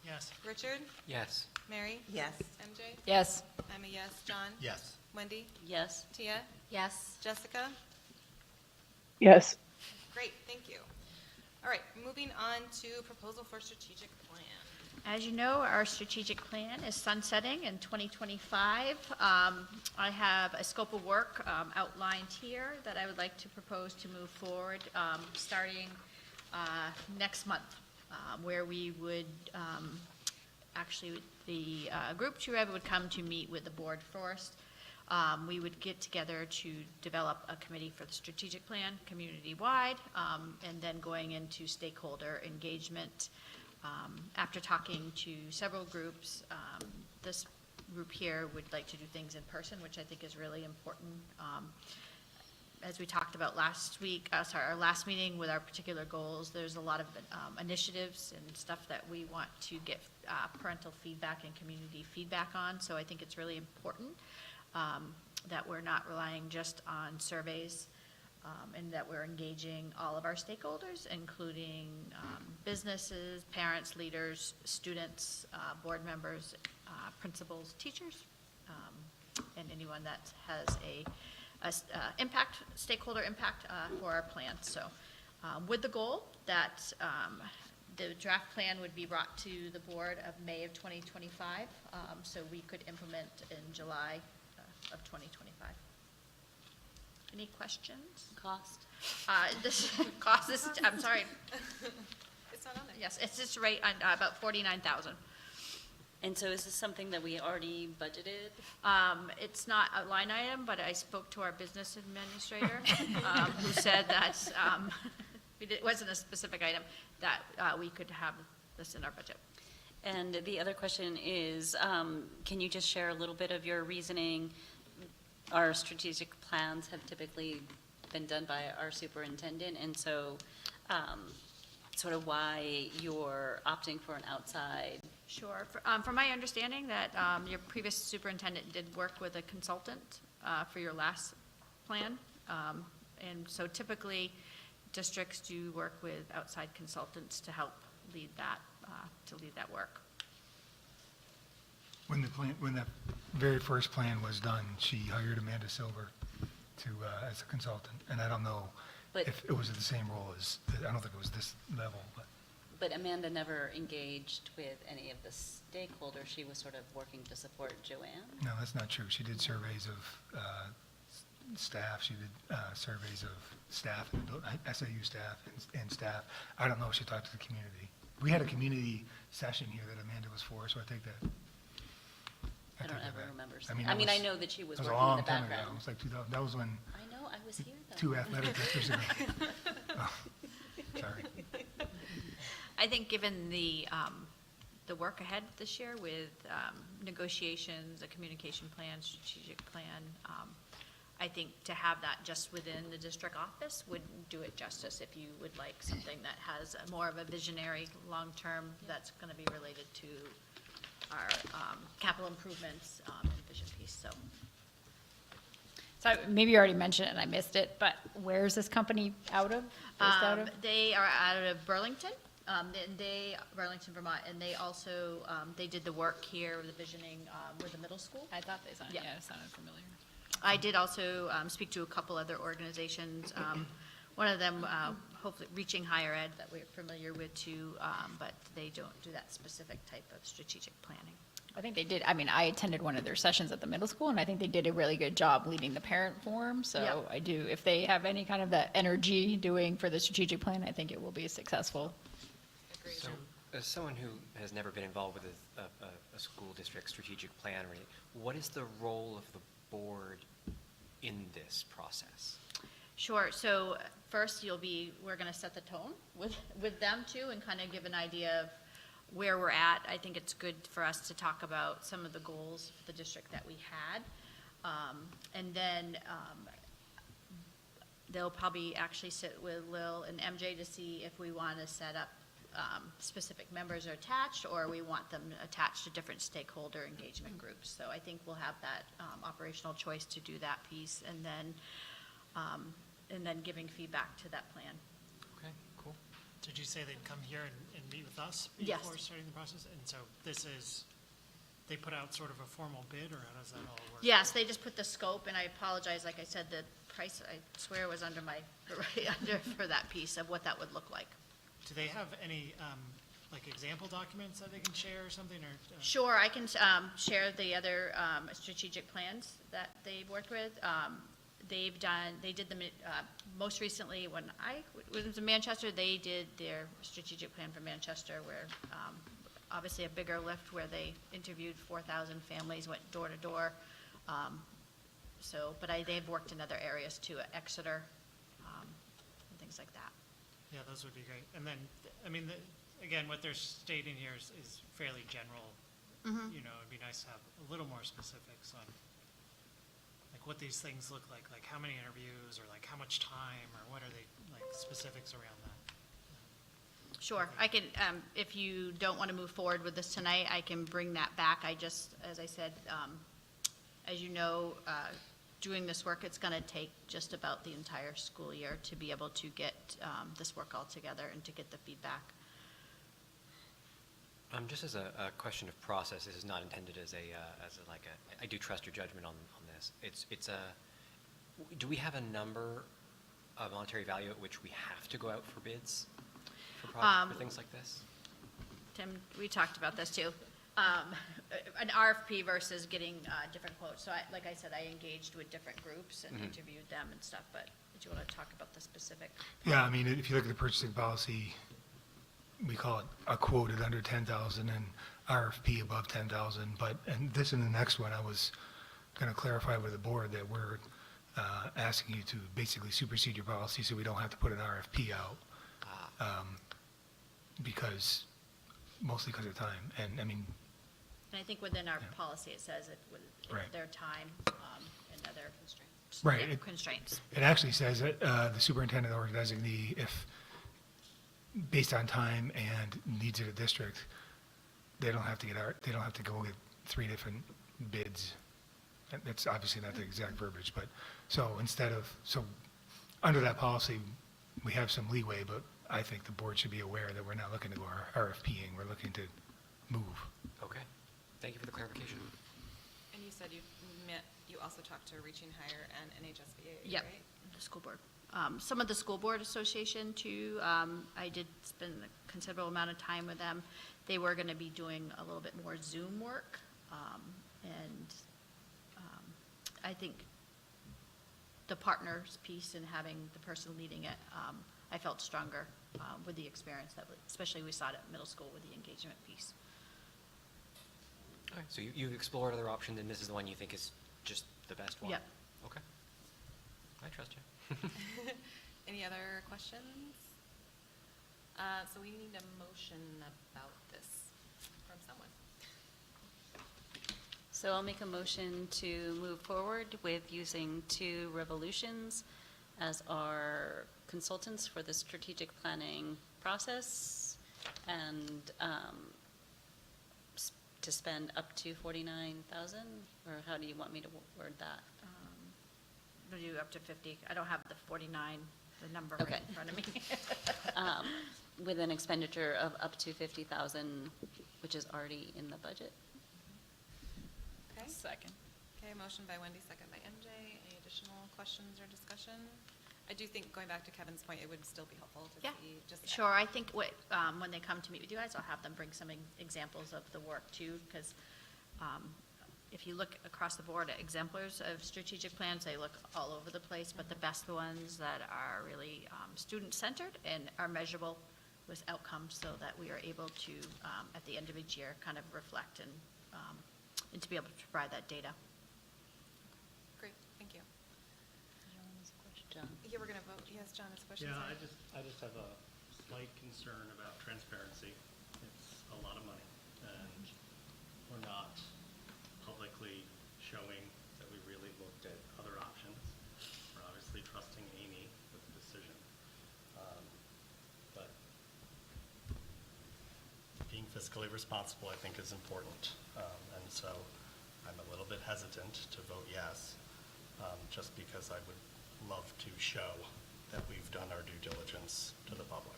Yes. Richard? Yes. Mary? Yes. MJ? Yes. I'm a yes. John? Yes. Wendy? Yes. Tia? Yes. Jessica? Yes. Great, thank you. All right, moving on to proposal for strategic plan. As you know, our strategic plan is sunsetting in 2025. I have a scope of work outlined here that I would like to propose to move forward starting next month, where we would, actually, the group chair would come to meet with the board first. We would get together to develop a committee for the strategic plan, community-wide, and then going into stakeholder engagement. After talking to several groups, this group here would like to do things in person, which I think is really important. As we talked about last week, our last meeting with our particular goals, there's a lot of initiatives and stuff that we want to get parental feedback and community feedback on. So I think it's really important that we're not relying just on surveys, and that we're engaging all of our stakeholders, including businesses, parents, leaders, students, board members, principals, teachers, and anyone that has a stakeholder impact for our plan. So with the goal that the draft plan would be brought to the board of May of 2025, so we could implement in July of 2025. Any questions? Cost? This cost, this, I'm sorry. It's not on there. Yes, it's just right on about 49,000. And so is this something that we already budgeted? It's not a line item, but I spoke to our business administrator, who said that, it wasn't a specific item, that we could have this in our budget. And the other question is, can you just share a little bit of your reasoning? Our strategic plans have typically been done by our superintendent, and so sort of why you're opting for an outside. Sure. From my understanding that your previous superintendent did work with a consultant for your last plan. And so typically, districts do work with outside consultants to help lead that work. When that very first plan was done, she hired Amanda Silver to, as a consultant, and I don't know But- if it was the same role as, I don't think it was this level, but. But Amanda never engaged with any of the stakeholders. She was sort of working to support Joanne. No, that's not true. She did surveys of staff. She did surveys of staff, SAU staff and staff. I don't know if she talked to the community. We had a community session here that Amanda was for, so I think that. I don't take that ever back. remember. mean, I that mean, I was- know that she was that working a in long the time ago. background. It was like 2000, that was when I know, I was here though. two athletic directors ago. Oh, sorry. I think given the work ahead this year with negotiations, a communication plan, strategic plan, I think to have that just within the district office wouldn't do it justice. If you would like something that has more of a visionary, long-term, that's going to be related to our capital improvements and vision piece, so. So maybe you already mentioned it and I missed it, but where's this company out of? Based out of? They are out of Burlington, Burlington, Vermont, and they also, they did the work here with the visioning with the middle school. I thought they sounded, Yeah. yeah, it sounded familiar. I did also speak to a couple other organizations. One of them, hopefully Reaching Higher Ed, that we're familiar with too, but they don't do that specific type of strategic planning. I think they did, I mean, I attended one of their sessions at the middle school, and I think they did a really good job leading the parent forum, so Yep. I do, if they have any kind of that energy doing for the strategic plan, I think it will be successful. So, as someone who has never been involved with a school district strategic plan, or anything, what is the role of the board in this process? Sure, so first we're gonna set the tone with them too, and kind of give an idea of where we're at. I think it's good for us to talk about some of the goals for the district that we had. And then they'll probably actually sit with Lil and MJ to see if we want to set up specific members are attached, or we want them attached to different stakeholder engagement groups. So I think we'll have that operational choice to do that piece, and then giving feedback to that plan. Okay, cool. Did you say they'd come here and meet with us Yes. before starting the process? And so this is, they put out sort of a formal bid, or how does that all work? Yes, they just put the scope, and I apologize, like I said, the price, I swear was under my, under for that piece of what that would look like. Do they have any, like, example documents that they can share or something, or? Sure, I can share the other strategic plans that they've worked with. They did them most recently when I was in Manchester. They did their strategic plan for Manchester, where obviously a bigger lift, where they interviewed 4,000 families, went door to door. But they've worked in other areas too, at Exeter, and things like that. Yeah, those would be great. And then, I mean, again, what they're stating here is fairly general. Mhm. You know, it'd be nice to have a little more specifics on, like, what these things look like how many interviews, or like how much time, or what are they, like, specifics around that. Sure, I can, if you don't want to move forward with this tonight, I can bring that back. I just, as I said, as you know, doing this work, it's going to take just about the entire school year to be able to get this work all together and to get the feedback. Just as a question of process, this is not intended as I do trust your judgment on this. Do we have a number of monetary value at which we have to go out for bids for things like this? Tim, we talked about this too. An RFP versus getting different quotes. So like I said, I engaged with different groups and interviewed them and stuff, but did you want to talk about the specific? Yeah, I mean, if you look at the purchasing policy, we call it a quote at under 10,000 and RFP above 10,000. And this and the next one, I was going to clarify with the board that we're asking you to basically supersede your policy so we don't have to put an RFP out. Mostly because of time. And I mean, And I think within our policy, it says it with Right. their time and other constraints. Right. Yeah, constraints. It actually says that the superintendent or designee, if based on time and needs of the district, they don't have to go get 3 different bids. And that's obviously not the exact verbiage, but so under that policy, we have some leeway, but I think the board should be aware that we're not looking to go RFPing, we're looking to move. Okay, thank you for the clarification. And you said you also talked to Reaching Higher and NHSBA, Yep, right? the school board. Some of the school board association too, I did spend a considerable amount of time with them. They were going to be doing a little bit more Zoom work, and I think the partners piece and having the person leading it, I felt stronger with the experience especially we saw it at middle school with the engagement piece. All right, so you've explored other options, and this is the one you think is just the best one? Yep. Okay. I trust you. Any other questions? So we need a motion about this from someone. So I'll make a motion to move forward with using 2 Revolutions as our consultants for the strategic planning process, and to spend up to $49,000, or how do you want me to word that? We'll do up to 50. I don't have the 49, the number Okay. right in front of me. With an expenditure of up to $50,000, which is already in the budget. Okay. Second. Okay, motion by Wendy, second by MJ. Any additional questions or discussion? I do think, going back to Kevin's point, it would still be helpful to see just. Sure, I think when they come to meet with you guys, I'll have them bring some examples of the work too, because if you look across the board at exemplars of strategic plans, they look all over the place, but the best ones that are really student-centered and are measurable with outcomes, so that we are able to, at the end of each year, kind of reflect and to be able to provide that data. Great, thank you. John? Yeah, we're going to vote. Yes, John, has questions? Yeah, I just have a slight concern about transparency. It's a lot of money, and we're not publicly showing that we really looked at other options. We're obviously trusting Amy fiscally responsible, I think is important. And so I'm a little bit hesitant to vote yes, just because I would love to show that we've done our due diligence to the public.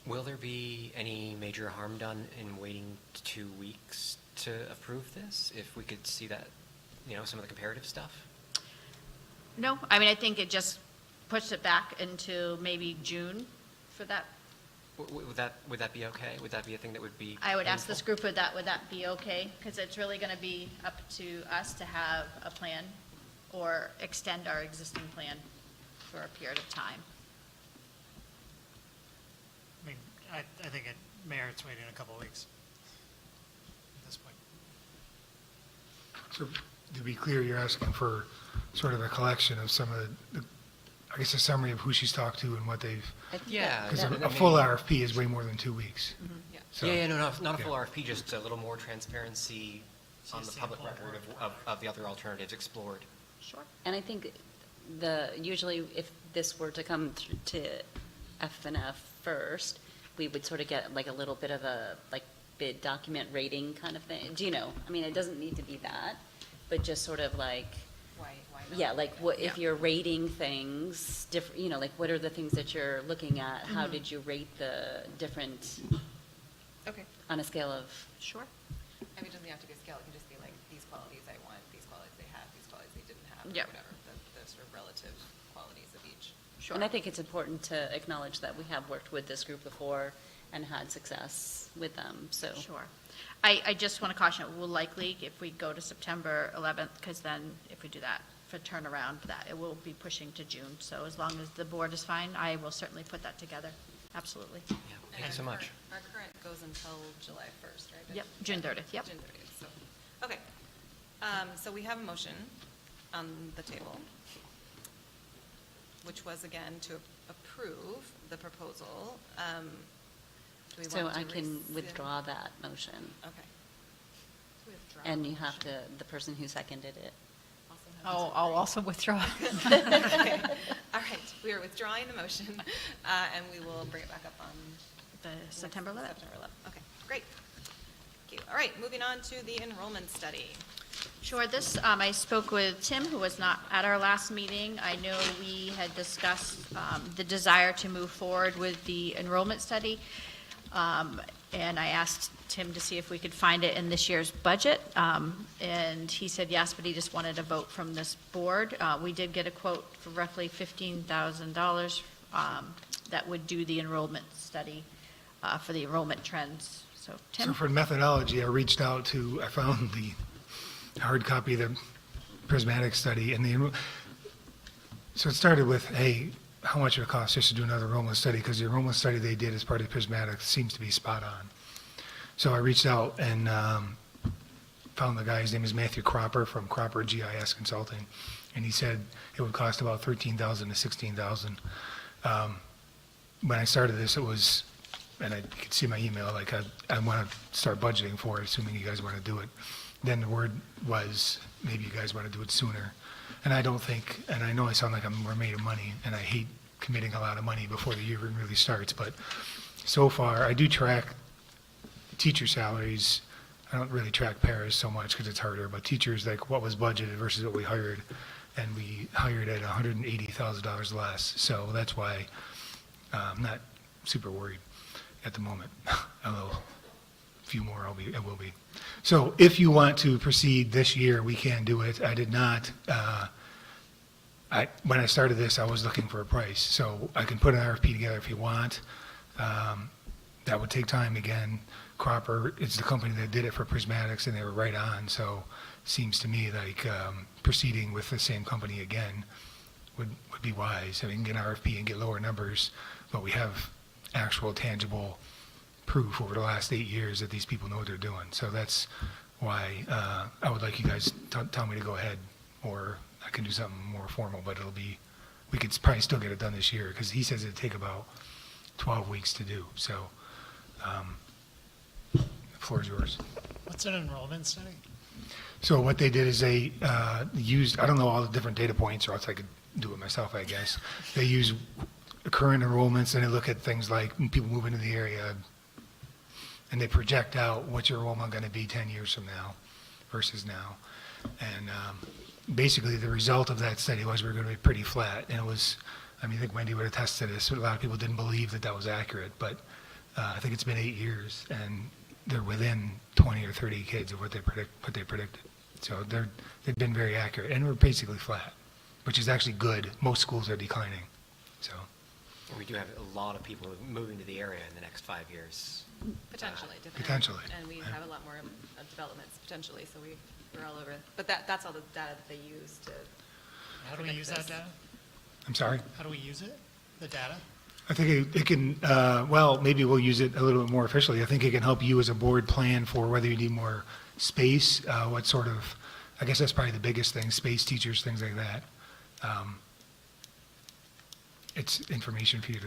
Will there be any major harm done in waiting 2 weeks to approve this? If we could see that, some of the comparative stuff? No, I mean, I think it just pushed it back into maybe June for that. Would that be okay? Would that be a thing that would be I would ask painful? this group, would that be okay? Because it's really going to be up to us to have a plan or extend our existing plan for a period of time. I mean, I think it merits waiting a couple of weeks at this point. So to be clear, you're asking for sort of a collection of some of the I guess a summary of who she's talked to and what they've. Yeah. Because a full RFP is way more than 2 weeks. Yeah. So- Not a full Yeah. RFP, just a little more transparency on the public record of the other alternatives explored. Sure. And I think usually if this were to come to F&F first, we would sort of get like a little bit of a like bid document rating kind of thing. Do you know? I mean, it doesn't need to be that, but just sort of like, Why not? yeah, like what, if you're rating things, like what are the things that you're looking at? How Mhm. did you rate the different, Okay. on a scale of? Sure. I mean, it doesn't have to be a scale, it can just be like, these qualities I want, these qualities they have, these qualities they didn't have, or Yep. whatever, the sort of relative qualities of each. And I think it's important to acknowledge that we have worked with this group before and had success with them, so. Sure. I just want to caution, it will likely, if we go to September 11th, because then if we do that for turnaround, that it will be pushing to June. So as long as the board is fine, I will certainly put that together. Absolutely. Yeah, thank you so much. Our current goes until July 1st, right? Yep, June 30th, yep. June 30th, so, okay. So we have a motion on the table, which was again to approve the proposal. Do we So want to I can rescind? withdraw that motion. Okay. Withdraw And you the have to, the person who seconded it. Oh, I'll also withdraw. Okay. All right, we are withdrawing the motion, and we will bring it back up on The September 11th. September 11th. Okay, great. Thank you. All right, moving on to the enrollment study. Sure, this, I spoke with Tim, who was not at our last meeting. I know we had discussed the desire to move forward with the enrollment study. And I asked Tim to see if we could find it in this year's budget. And he said yes, but he just wanted a vote from this board. We did get a quote for roughly $15,000 that would do the enrollment study for the enrollment trends. So Tim? So for methodology, I found the hard copy of the prismatic study and so it started with, hey, how much it would cost just to do another enrollment study, because the enrollment study they did as part of prismatic seems to be spot on. So I reached out and found the guy, his name is Matthew Cropper from Cropper GIS Consulting, and he said it would cost about $13,000 to $16,000. When I started this, it was, and I could see my email, like I want to start budgeting for it, assuming you guys want to do it. Then the word was, maybe you guys want to do it sooner. And I don't think, and I know I sound like we're made of money, and I hate committing a lot of money before the year really starts, but so far, I do track teacher salaries. I don't really track paras so much because it's harder, but teachers, like what was budgeted versus what we hired, and we hired at $180,000 less. So that's why I'm not super worried at the moment. Although a few more I will be. So if you want to proceed this year, we can do it. I did not, when I started this, I was looking for a price. So I can put an RFP together if you want. That would take time again. Cropper is the company that did it for Prismatics, and they were right on. So seems to me like proceeding with the same company again would be wise. I mean, get an RFP and get lower numbers, but we have actual tangible proof over the last 8 years that these people know what they're doing. So that's why I would like you guys to tell me to go ahead, or I can do something more formal, but we could probably still get it done this year, because he says it'd take about 12 weeks to do. So the floor is yours. What's an enrollment study? So what they did is they used, I don't know all the different data points, or else I could do it myself, I guess. They use current enrollments, and they look at things like people moving to the area, and they project out what's your enrollment going to be 10 years from now versus now. And basically, the result of that study was we were going to be pretty flat. And it was, I mean, I think Wendy would attest to this. A lot of people didn't believe that that was accurate, but I think it's been 8 years, and they're within 20 or 30 kids of what they predicted. So they've been very accurate, and we're basically flat, which is actually good. Most schools are declining, so. We do have a lot of people moving to the area in the next 5 years. Potentially. Potentially. And we have a lot more developments potentially, so we're all over. But that's all the data that they use to. How do we use that data? I'm sorry? How do we use it, the data? I think it can, well, maybe we'll use it a little bit more officially. I think it can help you as a board plan for whether you need more space, what sort of, I guess that's probably the biggest thing, space, teachers, things like that. It's information for you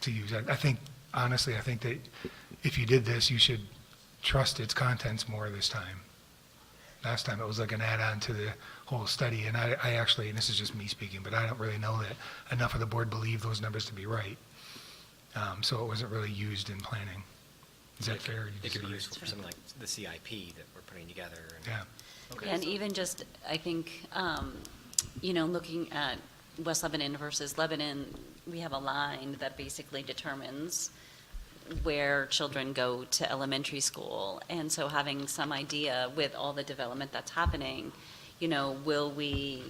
to use. I think, honestly, I think that if you did this, you should trust its contents more this time. Last time it was like an add-on to the whole study, and I actually, and this is just me speaking, but I don't really know that enough of the board believe those numbers to be right. So it wasn't really used in planning. Is that fair? It could be useful for something like the CIP that we're putting together. Yeah. Okay. And even just, I think, looking at West Lebanon versus Lebanon, we have a line that basically determines where children go to elementary school. And so having some idea with all the development that's happening, will we,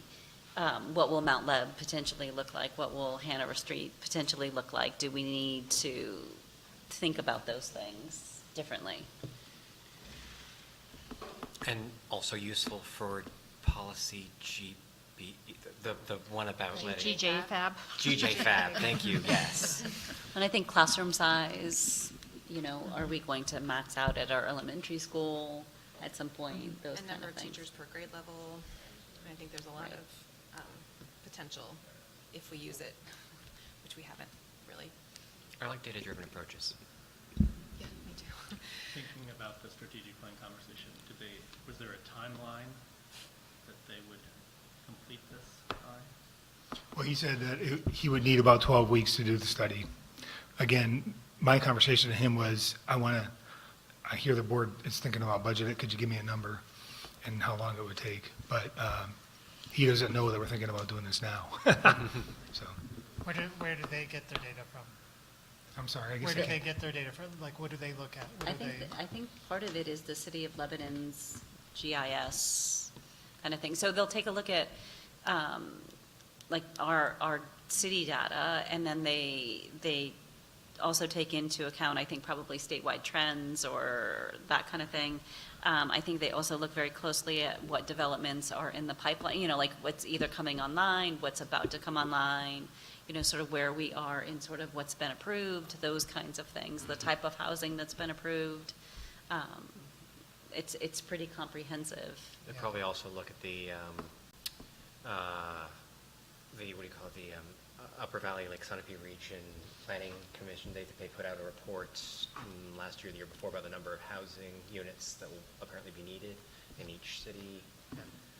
what will Mount Leb potentially look like? What will Hanover Street potentially look like? Do we need to think about those things differently? And also useful for policy the one about letting. GJFAB. GJFAB, thank you, yes. And I think classroom size, are we going to max out at our elementary school at some point, those And kind number of of things. teachers per grade level. I think there's a lot of potential if we use it, which we haven't really. I like data-driven approaches. Yeah, me too. Thinking about the strategic plan conversation, was there a timeline that they would complete this by? Well, he said that he would need about 12 weeks to do the study. Again, my conversation to him was, I hear the board is thinking about budget, could you give me a number and how long it would take? But he doesn't know that we're thinking about doing this now. So. Where do they get their data from? I'm sorry, I guess. Where do they get their data from? Like, what do they look at? I think part of it is the City of Lebanon's GIS kind of thing. So they'll take a look at, like, our city data, and then they also take into account, I think, probably statewide trends or that kind of thing. I think they also look very closely at what developments are in the pipeline, like what's either coming online, what's about to come online, sort of where we are in sort of what's been approved, those kinds of things, the type of housing that's been approved. It's pretty comprehensive. They'll probably also look at the what do you call it, the Upper Valley, like Sunapee Region Planning Commission. They put out a report last year, the year before, about the number of housing units that will apparently be needed in each city.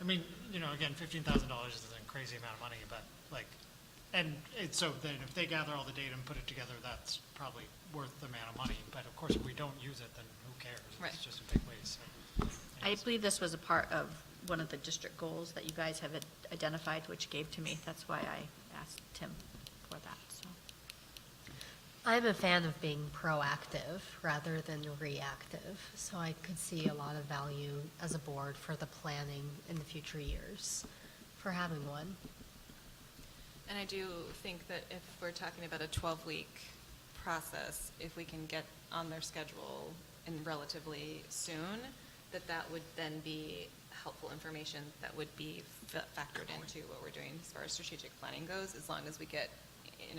I mean, again, $15,000 isn't a crazy amount of money, but so then if they gather all the data and put it together, that's probably worth the amount of money. But of course, if we don't use it, then who cares? Right. It's just a big waste. So, I believe this was a part of one of the district goals that you guys have identified, which gave to me. That's why I asked Tim for that, so. I'm a fan of being proactive rather than reactive, so I could see a lot of value as a board for the planning in the future years for having one. And I do think that if we're talking about a 12-week process, if we can get on their schedule in relatively soon, that would then be helpful information that would be factored into what we're doing as far as strategic planning goes, as long as we get in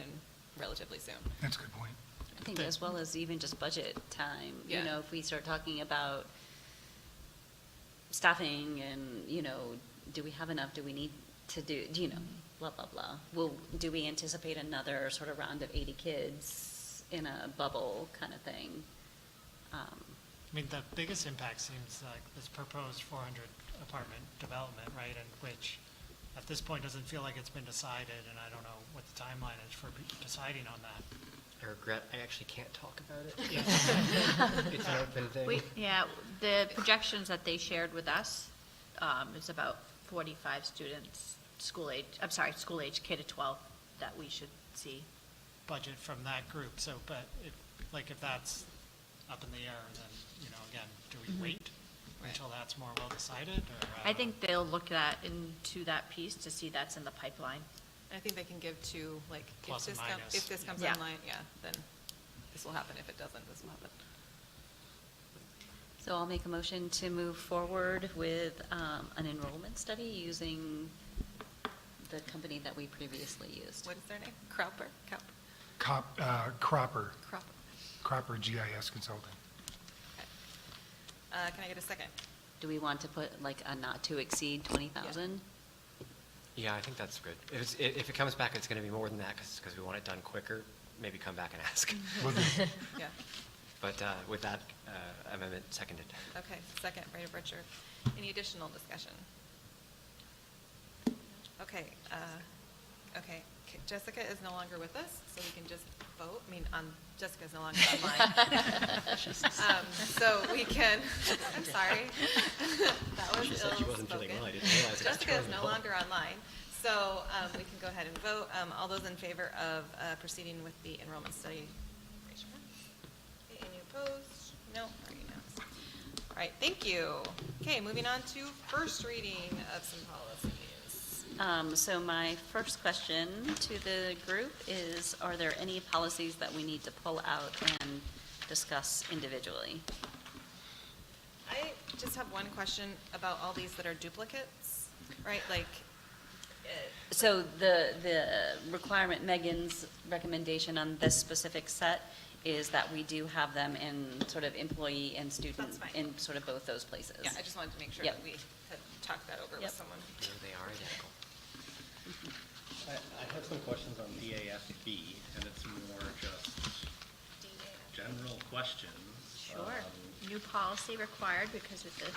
relatively soon. That's a good point. I think as well as even just budget time, Yeah. if we start talking about staffing and, do we have enough, do we need to do, blah, blah, blah. Do we anticipate another sort of round of 80 kids in a bubble kind of thing? I mean, the biggest impact seems like this proposed 400 apartment development, right, and which at this point doesn't feel like it's been decided, and I don't know what the timeline is for deciding on that. I regret I actually can't talk about it. It's an open thing. Yeah, the projections that they shared with us is about 45 students, school age K to 12 that we should see. Budget from that group, so, but if, if that's up in the air, then, again, do we wait until that's more well decided, or? I think they'll look into that piece to see that's in the pipeline. I think they can give two, Plus and minus. if this comes Yeah. online, then this will happen. If it doesn't, this will happen. So I'll make a motion to move forward with an enrollment study using the company that we previously used. What is their name? Cropper? Cropper. Cropper. Cropper GIS Consulting. Can I get a second? Do we want to put like a not to exceed 20,000? Yeah, I think that's good. If it comes back, it's going to be more than that because we want it done quicker, maybe come back and ask. Yeah. But with that amendment seconded. Okay, second, Rita Britcher. Any additional discussion? Okay, Jessica is no longer with us, so we can just vote. Jessica is no longer online. So we can, I'm sorry. That was She said she wasn't feeling well. I didn't realize it. Jessica is no longer online, so we can go ahead and vote. All those in favor of proceeding with the enrollment study, raise your hand. Okay, any opposed? No? All right, unanimous. All right, thank you. Okay, moving on to first reading of some policies. So my first question to the group is, are there any policies that we need to pull out and discuss individually? I just have one question about all these that are duplicates, right? So the requirement, Megan's recommendation on this specific set is that we do have them in sort of employee and student That's fine. in sort of both those places. Yeah, I just wanted to make sure Yep. that we had talked that over with Yep. someone. No, they are identical. I have some questions on DAFB, and it's more just general questions. Sure. New policy required because of the,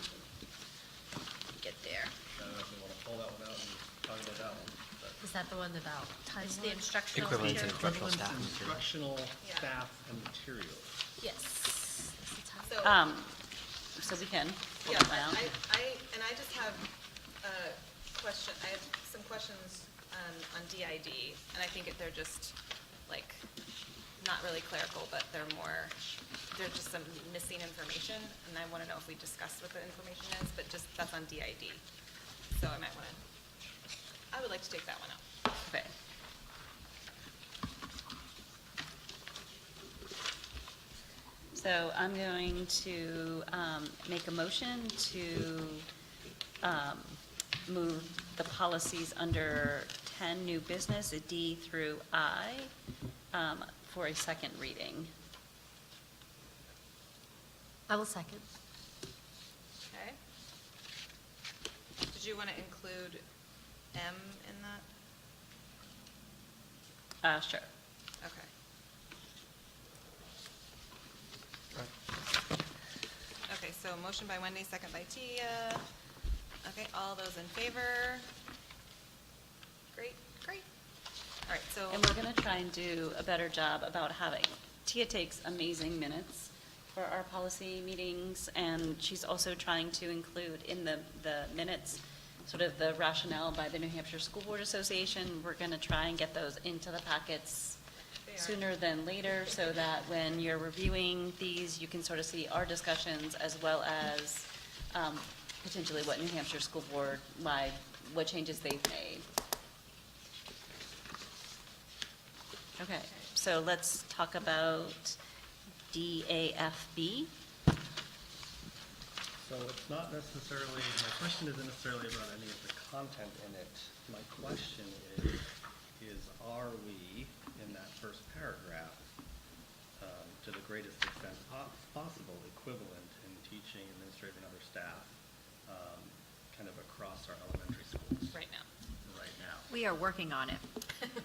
get there. I don't know if you want to pull that one out and talk about that one. but- Is that the one about It's the timeline? instructional Equivalent to material. instructional staff. material. Instructional Yeah. staff and materials. Yes. So, So we can pull yeah, them out. I just have a question, I have some questions on DID, and I think they're just, not really clerical, but they're just some missing information, and I want to know if we discussed what the information is, but just, that's on DID. So I would like to take that one out. Okay. So I'm going to make a motion to move the policies under 10 new business, a D through I, for a second reading. I will second. Okay. Did you want to include M in that? Sure. Okay. Okay, so motion by Wendy, second by Tia. Okay, all those in favor? Great. All right, so. And we're going to try and do a better job about having, Tia takes amazing minutes for our policy meetings, and she's also trying to include in the minutes sort of the rationale by the New Hampshire School Board Association. We're going to try and get those into the packets sooner than later, so that when you're reviewing these, you can sort of see our discussions as well as potentially what New Hampshire School Board, what changes they've made. Okay, so let's talk about DAFB. So it's not necessarily, my question isn't necessarily about any of the content in it. My question is are we, in that first paragraph, to the greatest extent possible, equivalent in teaching, administrative, and other staff, kind of across our elementary schools? Right now. Right now. We are working on it.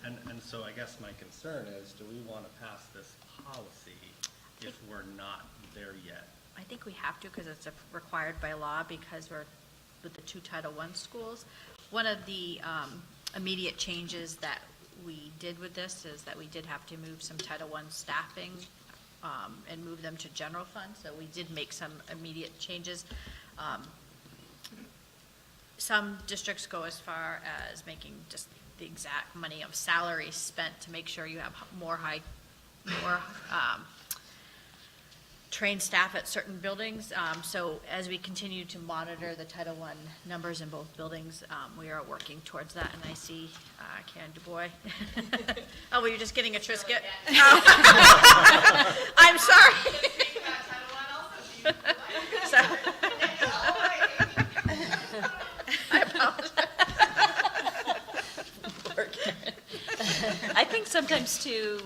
And so I guess my concern is, do we want to pass this policy if we're not there yet? I think we have to because it's required by law because we're with the two Title I schools. One of the immediate changes that we did with this is that we did have to move some Title I staffing and move them to general fund, so we did make some immediate changes. Some districts go as far as making just the exact money of salary spent to make sure you have more trained staff at certain buildings. So as we continue to monitor the Title I numbers in both buildings, we are working towards that. And I see Karen DuBois. Oh, were you just getting a Triscuit? I'm sorry. So, I apologize. I think sometimes too,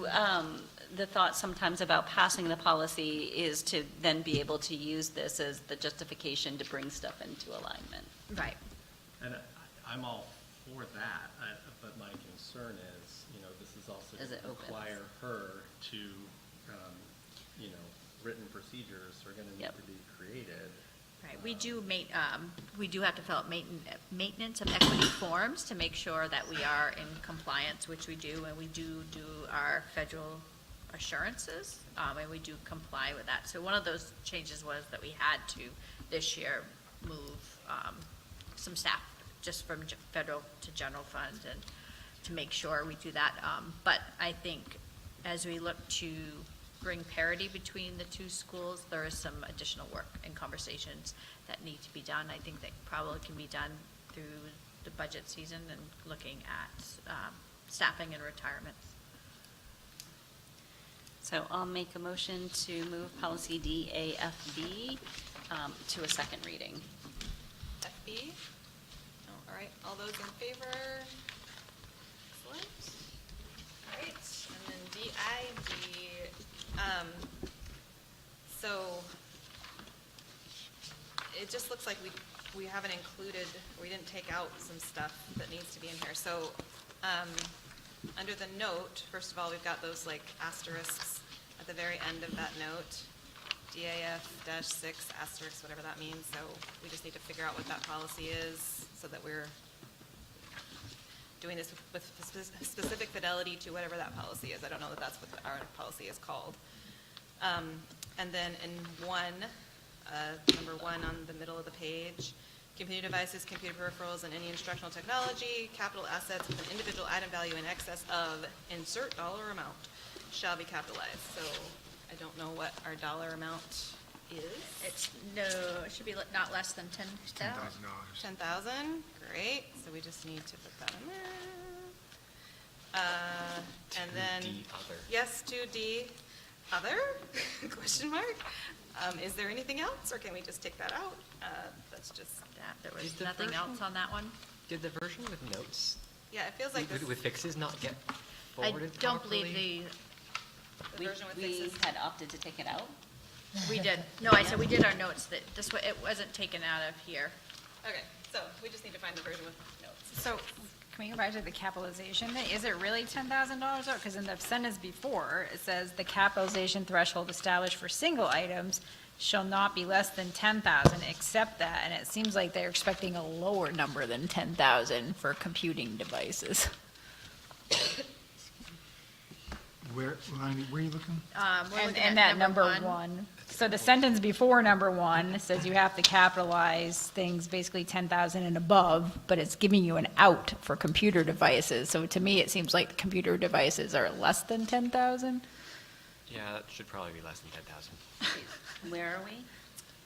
the thought sometimes about passing the policy is to then be able to use this as the justification to bring stuff into alignment. Right. And I'm all for that, but my concern is, this is also As to it opens. require her to, written procedures are going to need to be created. Right, we do have to fill out maintenance of equity forms to make sure that we are in compliance, which we do, and we do our federal assurances, and we do comply with that. So one of those changes was that we had to, this year, move some staff just from federal to general fund, and to make sure we do that. But I think as we look to bring parity between the two schools, there is some additional work and conversations that need to be done. I think that probably can be done through the budget season and looking at staffing and retirements. So I'll make a motion to move policy DAFB to a second reading. FB? Oh, all right, all those in favor? Excellent. All right, and then DID. So it just looks like we haven't included, we didn't take out some stuff that needs to be in here. So under the note, first of all, we've got those like asterisks at the very end of that note, DAF-6 asterisk, whatever that means. So we just need to figure out what that policy is so that we're doing this with specific fidelity to whatever that policy is. I don't know that that's what our policy is called. And then in number 1 on the middle of the page, computer devices, computer peripherals, and any instructional technology, capital assets with an individual item value in excess of insert dollar amount shall be capitalized. So I don't know what our dollar amount is. It should be not less than $10,000. $10,000, great. So we just need to put that in there. And then, 2D other. yes, 2D other, question mark. Is there anything else, or can we just take that out? That's just that. There was Is the nothing version- else on that one. Did the version with notes, Yeah, it feels like this. with fixes not get I forwarded don't properly? believe The version with We fixes. had opted to take it out. we did. No, I said we did our notes, that it wasn't taken out of here. Okay, so we just need to find the version with notes. So Can we go back to the capitalization thing? Is it really $10,000? Or, because in the sentence before, it says the capitalization threshold established for single items shall not be less than 10,000, except that, and it seems like they're expecting a lower number than 10,000 for computing devices. Where are you looking? And that number one. So the sentence before number one says you have to capitalize things basically 10,000 and above, but it's giving you an out for computer devices. So to me, it seems like computer devices are less than 10,000. Yeah, that should probably be less than 10,000. Where are we?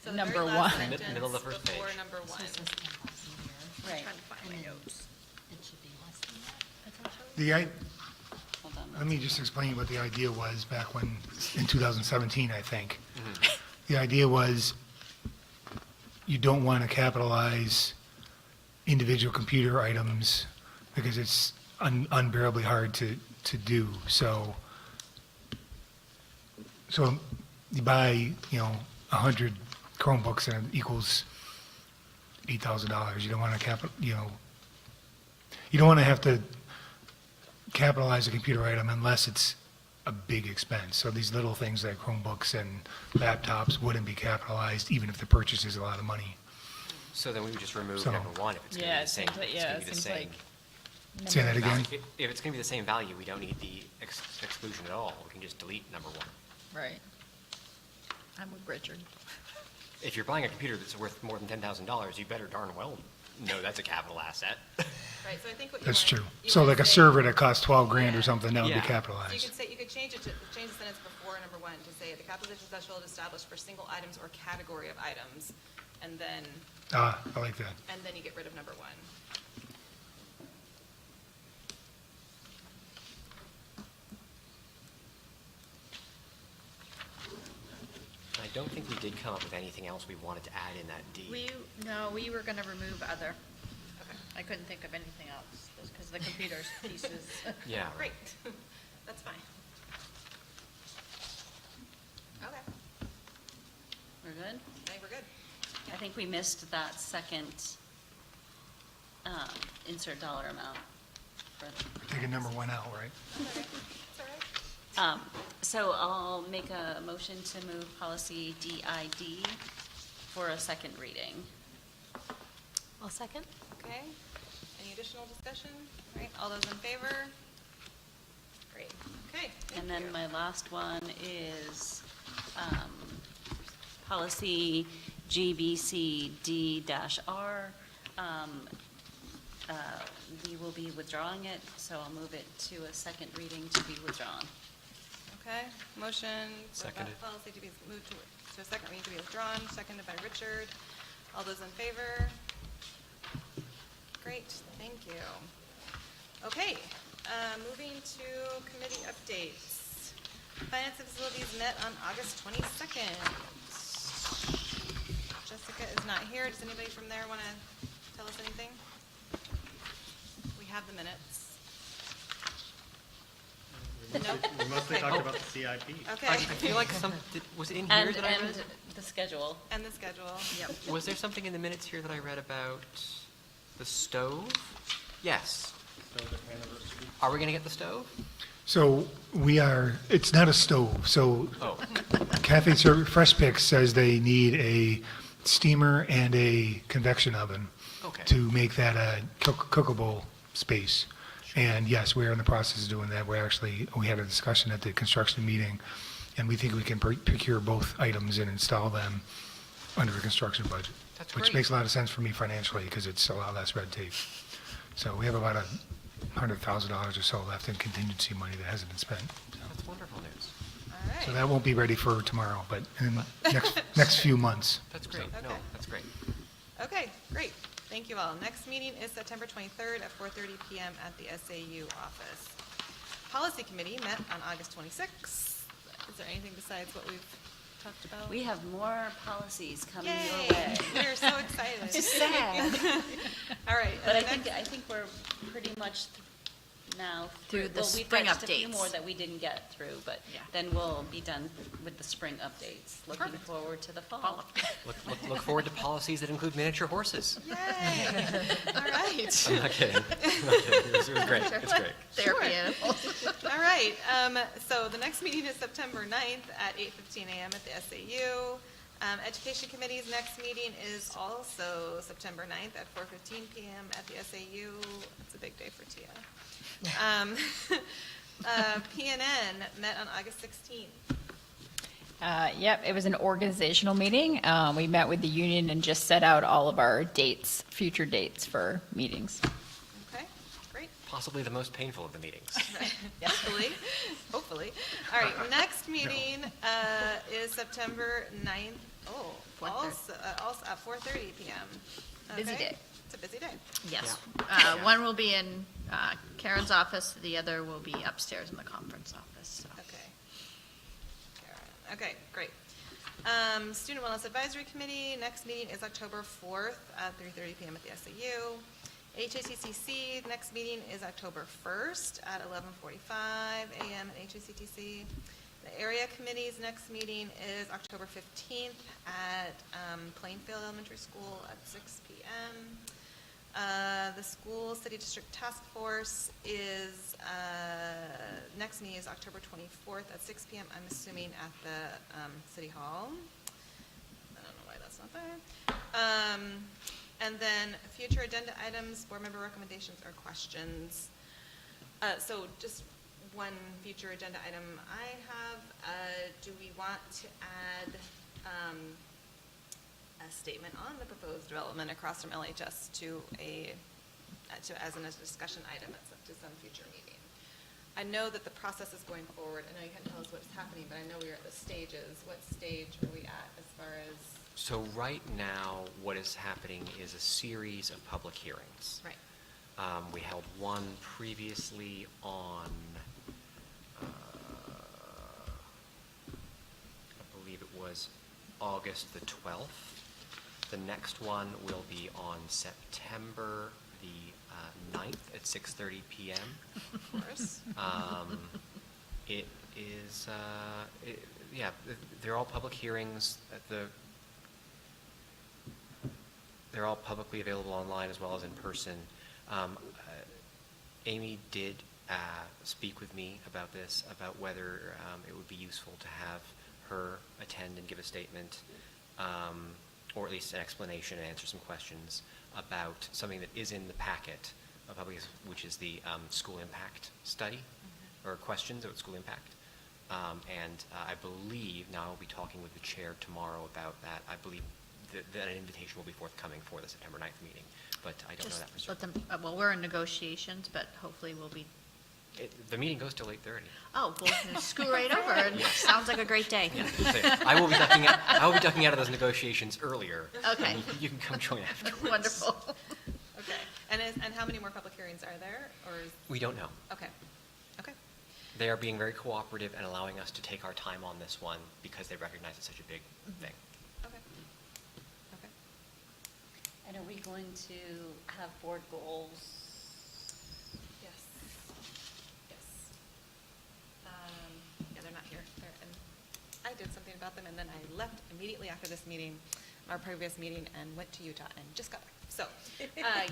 So the Number very last one. sentence Middle of the first before page. number 1. Right. Trying to find my notes. It should be less than that, potentially. Hold on. Let me just explain what the idea was back when, in 2017, I think. The idea was you don't want to capitalize individual computer items because it's unbearably hard to do. So you buy, 100 Chromebooks and it equals $8,000. You don't want to you don't want to have to capitalize a computer item unless it's a big expense. So these little things like Chromebooks and laptops wouldn't be capitalized even if the purchase is a lot of money. So then we would just remove So- number 1 if it's going to be Yeah, the it same. seems like, It's yeah, gonna it be the seems same. like Say that again? If it's going to be the same value, we don't need the exclusion at all. We can just delete number 1. Right. I'm with Richard. If you're buying a computer that's worth more than $10,000, you better darn well know that's a capital asset. Right, so I think what you That's wanna- true. you So wanna like a say- server that costs 12 grand or Yeah. something, that would be Yeah. So capitalized. you could change it to, change the sentence before number 1 to say the capitalization threshold established for single items or category of items, and then I like that. you get rid of number 1. I don't think we did come up with anything else we wanted to add in that D. No, we were gonna remove other. I couldn't think of anything else, just because the computer's pieces. Yeah. Great, that's fine. Okay, We're good? I think we're good. I think we missed that second insert dollar amount. Taking number 1 out, right? So I'll make a motion to move policy DID for a second reading. I'll second. Okay, any additional discussion? All right, all those in favor? Great, okay. And then my last one is policy GBCD-R. We will be withdrawing it, so I'll move it to a second reading to be withdrawn. Okay, motion for Seconded. that policy to be moved to a second reading to be withdrawn, seconded by Richard. All those in favor? Great, thank you. Okay, moving to committee updates. Finance and Facilities met on August 22nd. Jessica is not here. Does anybody from there want to tell us anything? We have the minutes. Nope. We mostly Okay. talked about the CIP. Okay. I feel like was it in here And, that I read? and the schedule. And the schedule. Yep. Was there something in the minutes here that I read about the stove? Yes. Are we going to get the stove? So it's not a stove. So Oh. Cafe Fresh Picks says they need a steamer and a convection oven Okay. to make that a cookable space. And yes, we're in the process of doing that. We had a discussion at the construction meeting, and we think we can procure both items and install them under the construction budget. That's Which great. makes a lot of sense for me financially, because it's a lot less red tape. So we have about $100,000 or so left in contingency money that hasn't been spent. That's wonderful news. All right. So that won't be ready for tomorrow, but in the next few months. That's great. So- No, Okay. that's great. Okay, great. Thank you all. Next meeting is September 23rd at 4:30 PM at the SAU office. Policy Committee met on August 26th. Is there anything besides what we've talked about? We have more policies coming Yay! your way. We're so excited. Just sad. All right. But I and the think we're pretty much now Through the well, we've spring got just a few updates. more that we didn't get through, but Yeah. then we'll be done with the spring updates. Looking Perfect. forward to the fall. Look forward to policies that include miniature horses. Yay! All right. I'm not kidding. I'm not kidding. It was great. It's great. Therapy animals. All right, so the next meeting is September 9th at 8:15 a.m. at the SAU. Education Committee's next meeting is also September 9th at 4:15 p.m. at the SAU. It's a big day for Tia. PNN met on August 16th. Yep, it was an organizational meeting. We met with the union and just set out all of our dates, future dates for meetings. Okay, great. Possibly the most painful of the meetings. Hopefully. All right, next meeting is September 9th. Oh, also at 4:30 p.m. Busy Okay. day. It's a busy day. Yes. One will be in Karen's office, the other will be upstairs in the conference office, so. Okay. Karen. Okay, great. Student Wellness Advisory Committee, next meeting is October 4th at 3:30 p.m. at the SAU. HACCC, next meeting is October 1st at 11:45 a.m. at HACCC. The area committee's next meeting is October 15th at Plainfield Elementary School at 6 p.m. The school city district task force is, next meeting is October 24th at 6 p.m., I'm assuming at the city hall. I don't know why that's not there. And then future agenda items, board member recommendations or questions. So just one future agenda item I have, do we want to add a statement on the proposed development across from LHS to as a discussion item to some future meeting? I know that the process is going forward. I know you can't tell us what's happening, but I know we are at the stages. What stage are we at as far as? So right now, what is happening is a series of public hearings. Right. We held one previously on, I believe it was August the 12th. The next one will be on September the 9th at 6:30 p.m. Of course. It is, yeah, they're all public hearings. They're all publicly available online as well as in person. Amy did speak with me about this, about whether it would be useful to have her attend and give a statement, or at least an explanation and answer some questions about something that is in the packet of public, which is the school impact study, or questions about school impact. And I believe, now I'll be talking with the chair tomorrow about that. I believe that an invitation will be forthcoming for the September 9th meeting, but I don't know that for certain. Let them, well, we're in negotiations, but hopefully we'll be. The meeting goes till 8:30. Oh, we'll scoot right over. And Yes. Sounds like a great day. Yeah, I will be ducking out of those negotiations earlier. Okay. And you can come join afterwards. Wonderful. Okay. And how many more public hearings are there, or is? We don't know. Okay. Okay. They are being very cooperative and allowing us to take our time on this one because they recognize it's such a big thing. Okay. Okay. And are we going to have board goals? Yes. Yes. Yeah, they're not here. I did something about them, and then I left immediately after this meeting, our previous meeting, and went to Utah and just got back. So,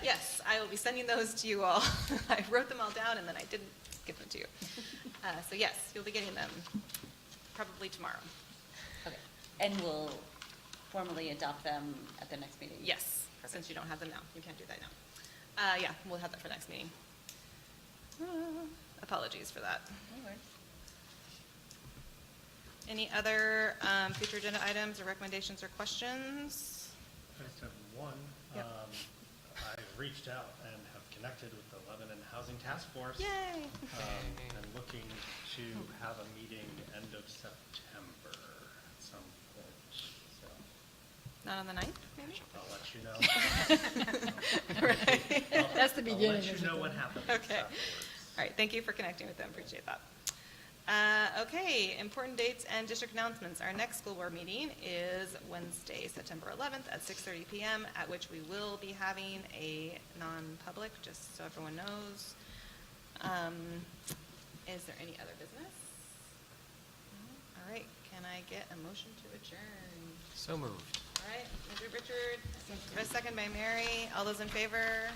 yes, I will be sending those to you all. I wrote them all down, and then I didn't give them to you. So yes, you'll be getting them probably tomorrow. Okay. And we'll formally adopt them at the next meeting? Yes, since you don't have them now. You can't do that now. Yeah, we'll have that for next meeting. Apologies for that. No worries. Any other future agenda items or recommendations or questions? I just have one. Yep. I've reached out and have connected with the Lebanon Housing Task Force. Yay! And looking to have a meeting end of September at some point, so. Not on the 9th, maybe? I'll let you know. Right. That's the beginning. I'll let you know what happens. Okay. afterwards. All right, thank you for connecting with them, appreciate that. Okay, important dates and district announcements. Our next school board meeting is Wednesday, September 11th at 6:30 p.m., at which we will be having a non-public, just so everyone knows. Is there any other business? No? All right, can I get a motion to adjourn? So moved. All right, Richard, a second by Mary. All those in favor?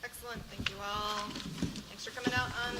Excellent, thank you all. Thanks for coming out on